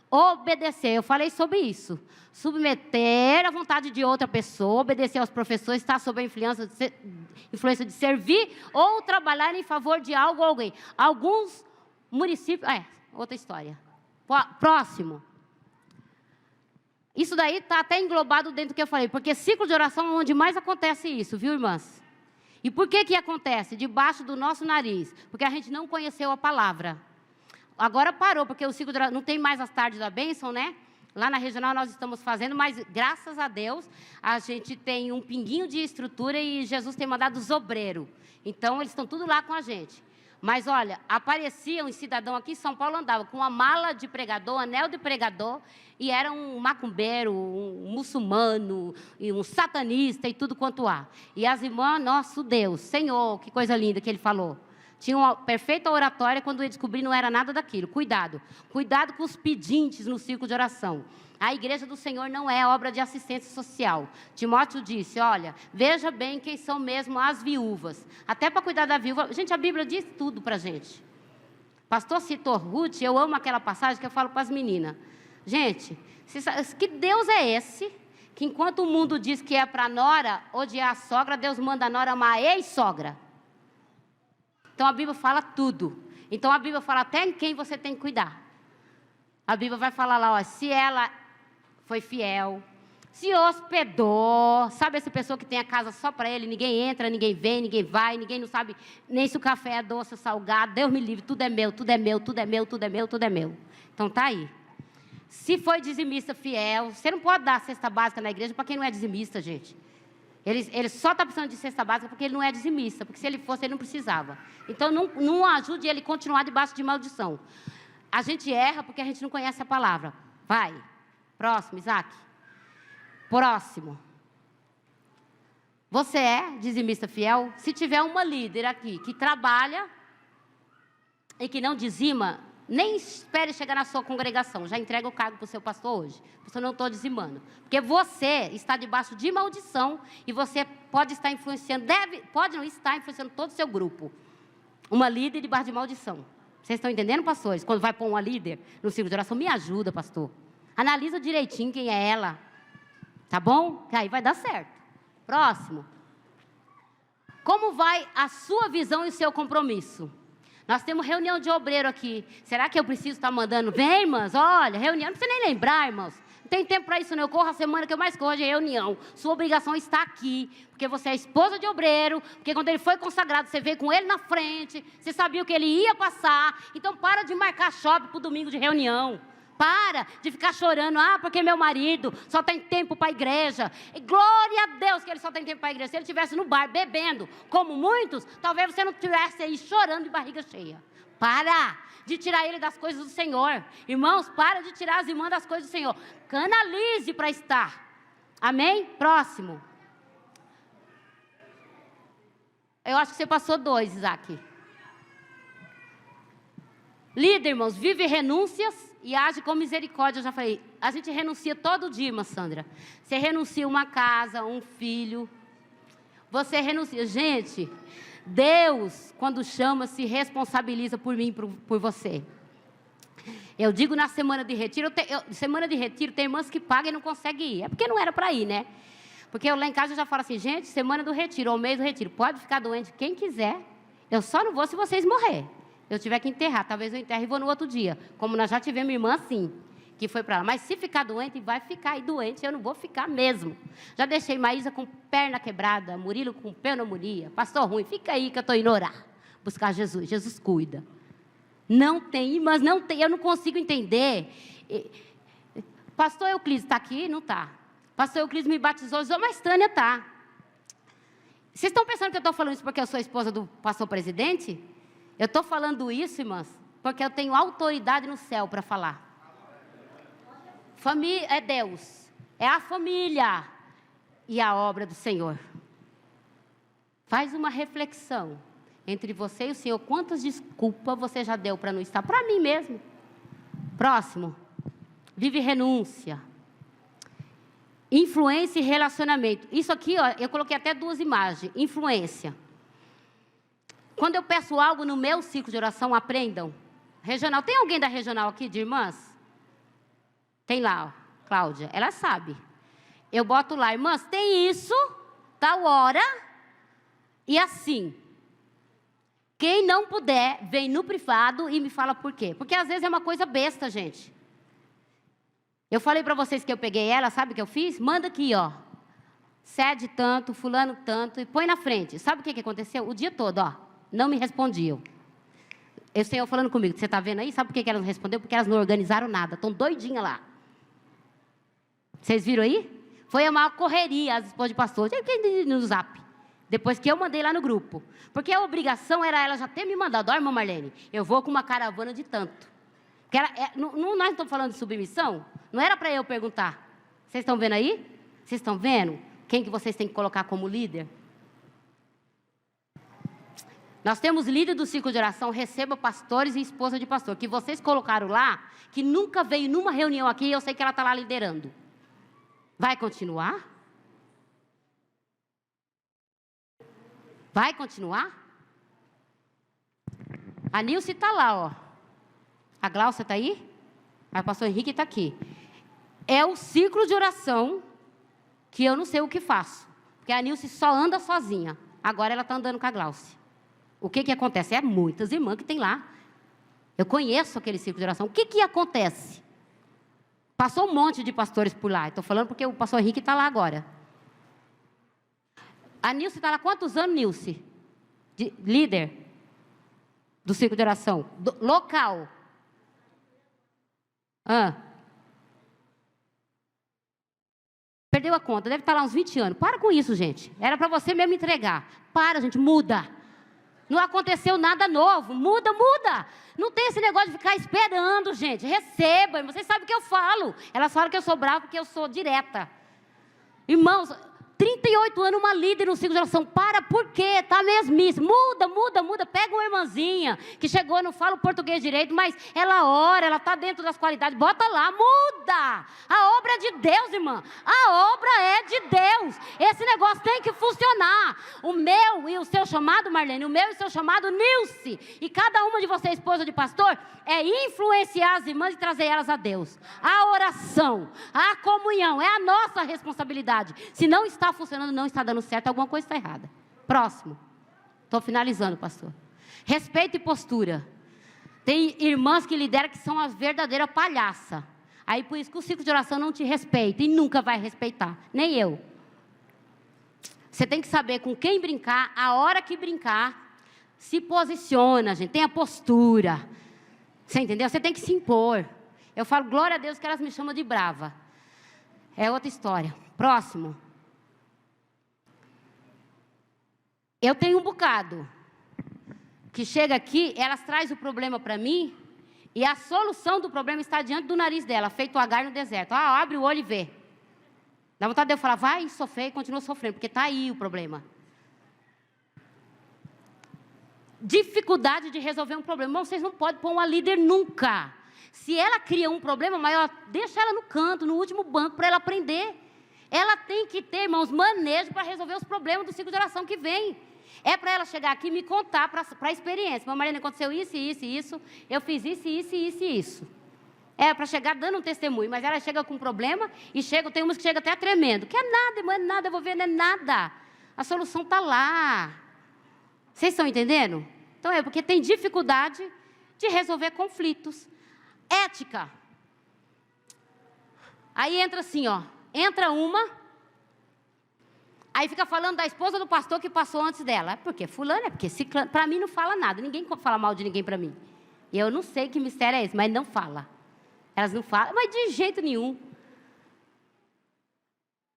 Obedecer, eu falei sobre isso. Submeter à vontade de outra pessoa, obedecer aos professores, estar sob a influência de servir ou trabalhar em favor de algo ou alguém. Alguns municípios... outra história. Próximo. Isso daí está até englobado dentro do que eu falei, porque ciclo de oração é onde mais acontece isso, viu, irmãs? E por que acontece? Debaixo do nosso nariz. Porque a gente não conheceu a palavra. Agora parou, porque o ciclo de oração, não tem mais as tardes da bênção, né? Lá na regional nós estamos fazendo, mas graças a Deus, a gente tem um pinguinho de estrutura e Jesus tem mandado os obreiros. Então, eles estão tudo lá com a gente. Mas, olha, aparecia um cidadão aqui em São Paulo, andava com uma mala de pregador, um anel de pregador, e era um macumbeiro, um muçulmano, e um satanista e tudo quanto há. E as irmãs, nosso Deus, Senhor, que coisa linda que ele falou. Tinha uma perfeita oratória, quando eu descobri não era nada daquilo. Cuidado com os pedintes no círculo de oração. A igreja do Senhor não é obra de assistência social. Timóteo disse, olha, veja bem quem são mesmo as viúvas. Até para cuidar da viúva, gente, a Bíblia diz tudo para a gente. Pastor citou Ruth, eu amo aquela passagem que eu falo para as meninas. Gente, que Deus é esse, que enquanto o mundo diz que é para a nora odiar a sogra, Deus manda a nora amar a ex-sogra. Então a Bíblia fala tudo. Então a Bíblia fala até em quem você tem que cuidar. A Bíblia vai falar lá, se ela foi fiel, se hospedou, sabe essa pessoa que tem a casa só para ele, ninguém entra, ninguém vem, ninguém vai, ninguém não sabe nem se o café é doce ou salgado, Deus me livre, tudo é meu, tudo é meu, tudo é meu, tudo é meu, tudo é meu. Então tá aí. Se foi dizimista fiel, você não pode dar cesta básica na igreja para quem não é dizimista, gente. Ele só está precisando de cesta básica porque ele não é dizimista, porque se ele fosse, ele não precisava. Então não ajude ele a continuar debaixo de maldição. A gente erra porque a gente não conhece a palavra. Vai. Próximo, Isaac. Próximo. Você é dizimista fiel? Se tiver uma líder aqui que trabalha e que não dizima, Nem espere chegar na sua congregação. Já entrega o cargo para o seu pastor hoje. Pastor, não estou dizimando. Porque você está debaixo de maldição e você pode estar influenciando, pode não estar influenciando todo o seu grupo. Uma líder debaixo de maldição. Vocês estão entendendo, pastores? Quando vai pôr uma líder no círculo de oração, me ajuda, pastor. Analisa direitinho quem é ela. Tá bom? Que aí vai dar certo. Próximo. Como vai a sua visão e o seu compromisso? Nós temos reunião de obreiro aqui. Será que eu preciso estar mandando? Vem, irmãs, olha, reunião. Não precisa nem lembrar, irmãos. Não tem tempo para isso, não. Eu corro a semana que eu mais corro de reunião. Sua obrigação está aqui. Porque você é esposa de obreiro. Porque quando ele foi consagrado, você veio com ele na frente. Você sabia o que ele ia passar. Então, para de marcar shopping para o domingo de reunião. Para de ficar chorando. Ah, porque meu marido só tem tempo para a igreja. E glória a Deus que ele só tem tempo para a igreja. Se ele estivesse no bar bebendo, como muitos, talvez você não estivesse aí chorando de barriga cheia. Para de tirar ele das coisas do Senhor. Irmãos, para de tirar as irmãs das coisas do Senhor. Canalize para estar. Amém? Próximo. Eu acho que você passou 2, Isaac. Líder, irmãos, vive renúncias e age com misericórdia. Eu já falei, a gente renuncia todo dia, irmã Sandra. Você renuncia uma casa, um filho. Você renuncia. Gente, Deus, quando chama, se responsabiliza por mim e por você. Eu digo na semana de retiro, semana de retiro tem irmãs que pagam e não conseguem ir. É porque não era para ir, né? Porque eu lá em casa eu já falo assim, gente, semana do retiro, ou mês do retiro, pode ficar doente quem quiser. Eu só não vou se vocês morrerem. Eu tiver que enterrar, talvez eu enterre e vou no outro dia. Como nós já tivemos irmã assim, que foi para lá. Mas se ficar doente, vai ficar aí doente, eu não vou ficar mesmo. Já deixei Maísa com perna quebrada, Murilo com pneumonia, pastor ruim, fica aí que eu estou indo orar, buscar Jesus, Jesus cuida. Não tem, mas não tem, eu não consigo entender. Pastor Euclides está aqui? Não está. Pastor Euclides me batizou, mas Tânia está. Vocês estão pensando que eu estou falando isso porque eu sou esposa do pastor presidente? Eu estou falando isso, irmãs, porque eu tenho autoridade no céu para falar. Família é Deus, é a família e a obra do Senhor. Faz uma reflexão entre você e o Senhor. Quantas desculpas você já deu para não estar? Para mim mesmo. Próximo. Vive renúncia. Influência e relacionamento. Isso aqui, ó, eu coloquei até 2 imagens. Influência. Quando eu peço algo no meu ciclo de oração, aprendam. Regional. Tem alguém da regional aqui, de irmãs? Tem lá, ó, Cláudia. Ela sabe. Eu boto lá, irmãs, tem isso, tal hora, e assim. Quem não puder, vem no privado e me fala por quê. Porque às vezes é uma coisa besta, gente. Eu falei para vocês que eu peguei ela, sabe o que eu fiz? Manda aqui, ó. Cede tanto, fulano tanto, e põe na frente. Sabe o que aconteceu? O dia todo, ó. Não me respondiam. O Senhor falando comigo, você está vendo aí? Sabe por que elas não responderam? Porque elas não organizaram nada, estão doidinhas lá. Vocês viram aí? Foi a maior correria, as esposas de pastor, no zap. Depois que eu mandei lá no grupo. Porque a obrigação era ela já ter me mandado, ó, irmã Marlene, eu vou com uma caravana de tanto. Porque nós não estamos falando de submissão? Não era para eu perguntar. Vocês estão vendo aí? Vocês estão vendo quem que vocês têm que colocar como líder? Nós temos líder do ciclo de oração, receba pastores e esposa de pastor, que vocês colocaram lá, que nunca veio numa reunião aqui, e eu sei que ela está lá liderando. Vai continuar? Vai continuar? A Nilce está lá, ó. A Glaucia está aí? Mas o pastor Henrique está aqui. É o ciclo de oração que eu não sei o que faço. Porque a Nilce só anda sozinha. Agora ela está andando com a Glaucia. O que acontece? É muitas irmãs que tem lá. Eu conheço aquele ciclo de oração. O que acontece? Passou um monte de pastores por lá. Estou falando porque o pastor Henrique está lá agora. A Nilce está lá há quantos anos, Nilce? Líder do ciclo de oração. Local. Perdeu a conta. Deve estar lá uns 20 anos. Para com isso, gente. Era para você mesmo entregar. Para, gente. Muda. Não aconteceu nada novo. Muda. Não tem esse negócio de ficar esperando, gente. Receba. Vocês sabem o que eu falo. Elas falam que eu sou brava porque eu sou direta. Irmãos, 38 anos, uma líder no ciclo de oração. Para, por quê? Está mesmice. Muda. Pega uma irmãzinha que chegou, não fala o português direito, mas ela ora, ela está dentro das qualidades. Bota lá, muda. A obra é de Deus, irmã. A obra é de Deus. Esse negócio tem que funcionar. O meu e o seu chamado, Marlene, o meu e o seu chamado, Nilce, e cada uma de vocês, esposa de pastor, é influenciar as irmãs e trazer elas a Deus. A oração, a comunhão, é a nossa responsabilidade. Se não está funcionando, não está dando certo, alguma coisa está errada. Próximo. Estou finalizando, pastor. Respeito e postura. Tem irmãs que lideram que são as verdadeiras palhaças. Aí por isso que o ciclo de oração não te respeita e nunca vai respeitar. Nem eu. Você tem que saber com quem brincar, a hora que brincar, se posiciona, gente. Tenha postura. Você entendeu? Você tem que se impor. Eu falo, glória a Deus que elas me chamam de brava. É outra história. Próximo. Eu tenho um bocado que chega aqui, elas trazem o problema para mim e a solução do problema está diante do nariz dela, feito o Agar no deserto. Abre o olho e vê. Dá vontade de eu falar, vai sofrer e continua sofrendo, porque está aí o problema. Dificuldade de resolver um problema. Irmão, vocês não podem pôr uma líder nunca. Se ela cria um problema maior, deixa ela no canto, no último banco, para ela aprender. Ela tem que ter, irmãos, manejo para resolver os problemas do ciclo de oração que vem. É para ela chegar aqui e me contar para a experiência. Mas, Marlene, aconteceu isso. Eu fiz isso. É para chegar dando um testemunho. Mas ela chega com um problema e tem umas que chegam até tremendo. Que é nada, irmã, é nada, eu vou ver, não é nada. A solução está lá. Vocês estão entendendo? Então porque tem dificuldade de resolver conflitos. Ética. Aí entra assim, entra uma... Aí fica falando da esposa do pastor que passou antes dela. Por quê? Fulano, porque ciclano. Para mim não fala nada. Ninguém fala mal de ninguém para mim. E eu não sei que mistério é esse, mas não fala. Elas não falam, mas de jeito nenhum.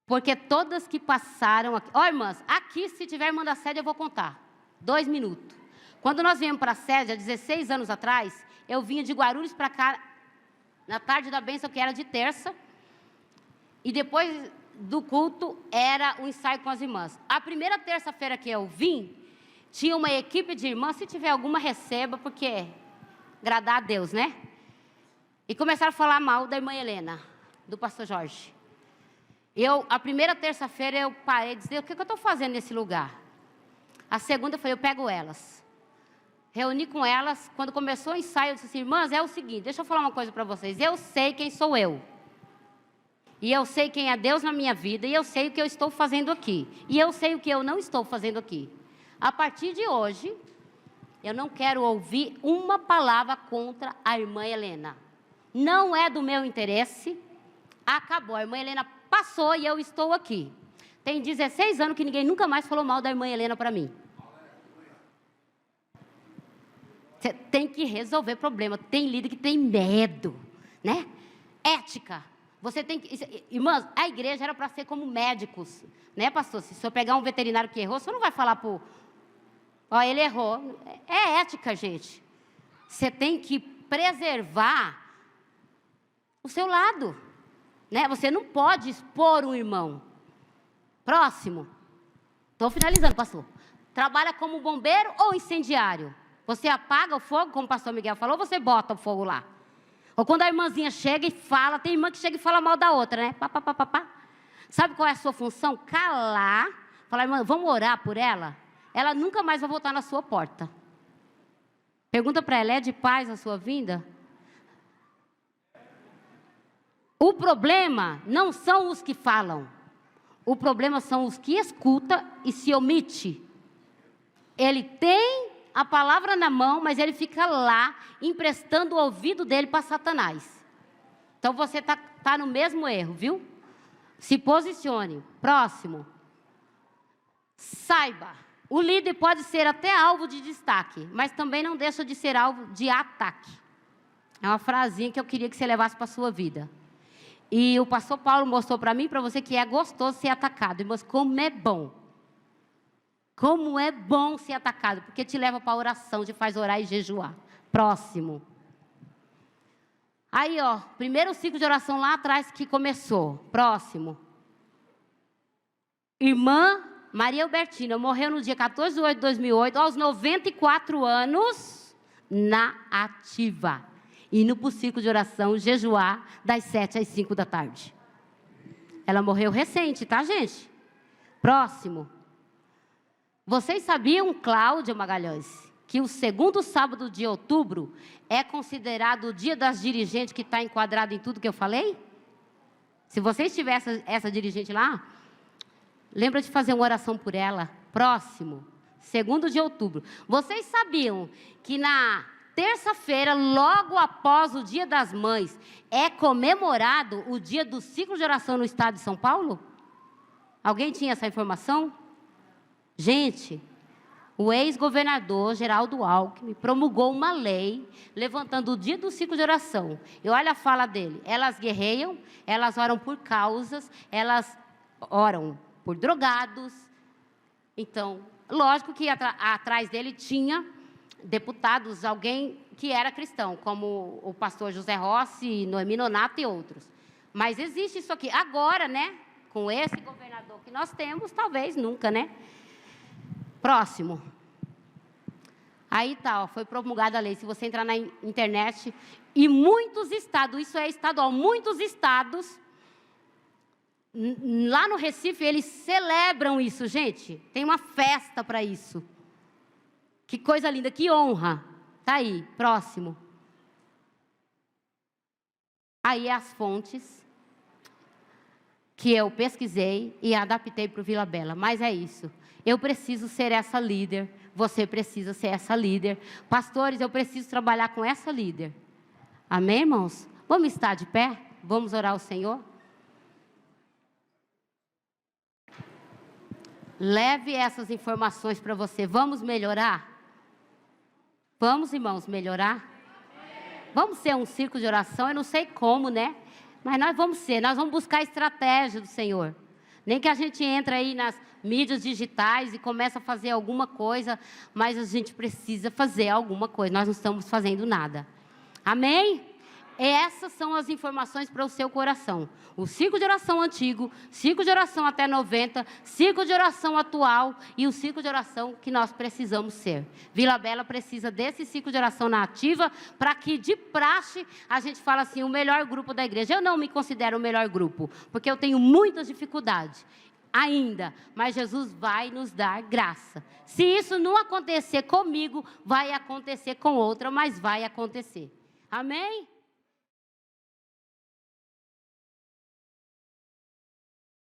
Porque todas que passaram aqui... irmãs, aqui se tiver irmã da sede eu vou contar. 2 minutos. Quando nós viemos para a sede, há 16 anos atrás, eu vinha de Guarulhos para cá, na tarde da bênção, que era de terça. E depois do culto era o ensaio com as irmãs. A primeira terça-feira que eu vim, tinha uma equipe de irmãs, se tiver alguma receba, porque agradar a Deus, né? E começaram a falar mal da irmã Helena, do pastor Jorge. A primeira terça-feira eu parei de dizer, o que eu estou fazendo nesse lugar? A segunda eu falei, eu pego elas. Reuni com elas, quando começou o ensaio, eu disse assim, irmãs, é o seguinte, deixa eu falar uma coisa para vocês, eu sei quem sou eu. E eu sei quem é Deus na minha vida, e eu sei o que eu estou fazendo aqui. E eu sei o que eu não estou fazendo aqui. A partir de hoje, eu não quero ouvir uma palavra contra a irmã Helena. Não é do meu interesse. Acabou, a irmã Helena passou e eu estou aqui. Tem 16 anos que ninguém nunca mais falou mal da irmã Helena para mim. Você tem que resolver problema. Tem líder que tem medo, né? Ética. Você tem que... Irmãs, a igreja era para ser como médicos, né, pastor? Se o senhor pegar um veterinário que errou, você não vai falar para ele errou. É ética, gente. Você tem que preservar o seu lado, né? Você não pode expor um irmão. Próximo. Estou finalizando, pastor. Trabalha como bombeiro ou incendiário? Você apaga o fogo, como o pastor Miguel falou, ou você bota o fogo lá? Ou quando a irmãzinha chega e fala, tem irmã que chega e fala mal da outra, né? Sabe qual é a sua função? Calar. Falar, irmã, vamos orar por ela? Ela nunca mais vai voltar na sua porta. Pergunta para ela, é de paz a sua vinda? O problema não são os que falam. O problema são os que escutam e se omite. Ele tem a palavra na mão, mas ele fica lá, emprestando o ouvido dele para Satanás. Então, você tá no mesmo erro, viu? Se posicione. Próximo. Saiba, o líder pode ser até alvo de destaque, mas também não deixa de ser alvo de ataque. É uma frasinha que eu queria que você levasse para a sua vida. E o pastor Paulo mostrou para mim e para você que é gostoso ser atacado. Mas como é bom. Como é bom ser atacado, porque te leva para a oração, te faz orar e jejuar. Próximo. Aí, primeiro ciclo de oração lá atrás que começou. Próximo. Irmã Maria Albertina morreu no dia 14 de 8 de 2008, aos 94 anos, na ativa. Indo para o ciclo de oração, jejuar, das 7 às 5 da tarde. Ela morreu recente, tá, gente? Próximo. Vocês sabiam, Cláudia Magalhães, que o segundo sábado de outubro é considerado o dia das dirigentes, que está enquadrado em tudo que eu falei? Se vocês tiverem essa dirigente lá, lembra de fazer uma oração por ela. Próximo, 2º de outubro. Vocês sabiam que na terça-feira, logo após o Dia das Mães, é comemorado o dia do ciclo de oração no estado de São Paulo? Alguém tinha essa informação? Gente, o ex-governador Geraldo Alckmin promulgou uma lei levantando o dia do ciclo de oração. E olha a fala dele. Elas guerreiam, elas oram por causas, elas oram por drogados. Então, lógico que atrás dele tinha deputados, alguém que era cristão, como o pastor José Rossi, Noemi Nonato e outros. Mas existe isso aqui. Agora, né, com esse governador que nós temos, talvez nunca, né? Próximo. Aí tá, ó, foi promulgada a lei. Se você entrar na internet, e muitos estados, isso é estadual, muitos estados, lá no Recife, eles celebram isso, gente. Tem uma festa para isso. Que coisa linda, que honra. Tá aí, próximo. Aí as fontes que eu pesquisei e adaptei para o Vila Bela. Mas é isso. Eu preciso ser essa líder. Você precisa ser essa líder. Pastores, eu preciso trabalhar com essa líder. Amém, irmãos? Vamos estar de pé? Vamos orar ao Senhor? Leve essas informações para você. Vamos melhorar? Vamos, irmãos, melhorar? Vamos ser um círculo de oração? Eu não sei como, né? Mas nós vamos ser. Nós vamos buscar a estratégia do Senhor. Nem que a gente entre aí nas mídias digitais e comece a fazer alguma coisa, mas a gente precisa fazer alguma coisa. Nós não estamos fazendo nada. Amém? Essas são as informações para o seu coração. O ciclo de oração antigo, ciclo de oração até 90, ciclo de oração atual e o ciclo de oração que nós precisamos ser. Vila Bela precisa desse ciclo de oração na ativa para que de praxe a gente fale assim, o melhor grupo da igreja. Eu não me considero o melhor grupo, porque eu tenho muitas dificuldades ainda, mas Jesus vai nos dar graça. Se isso não acontecer comigo, vai acontecer com outra, mas vai acontecer. Amém?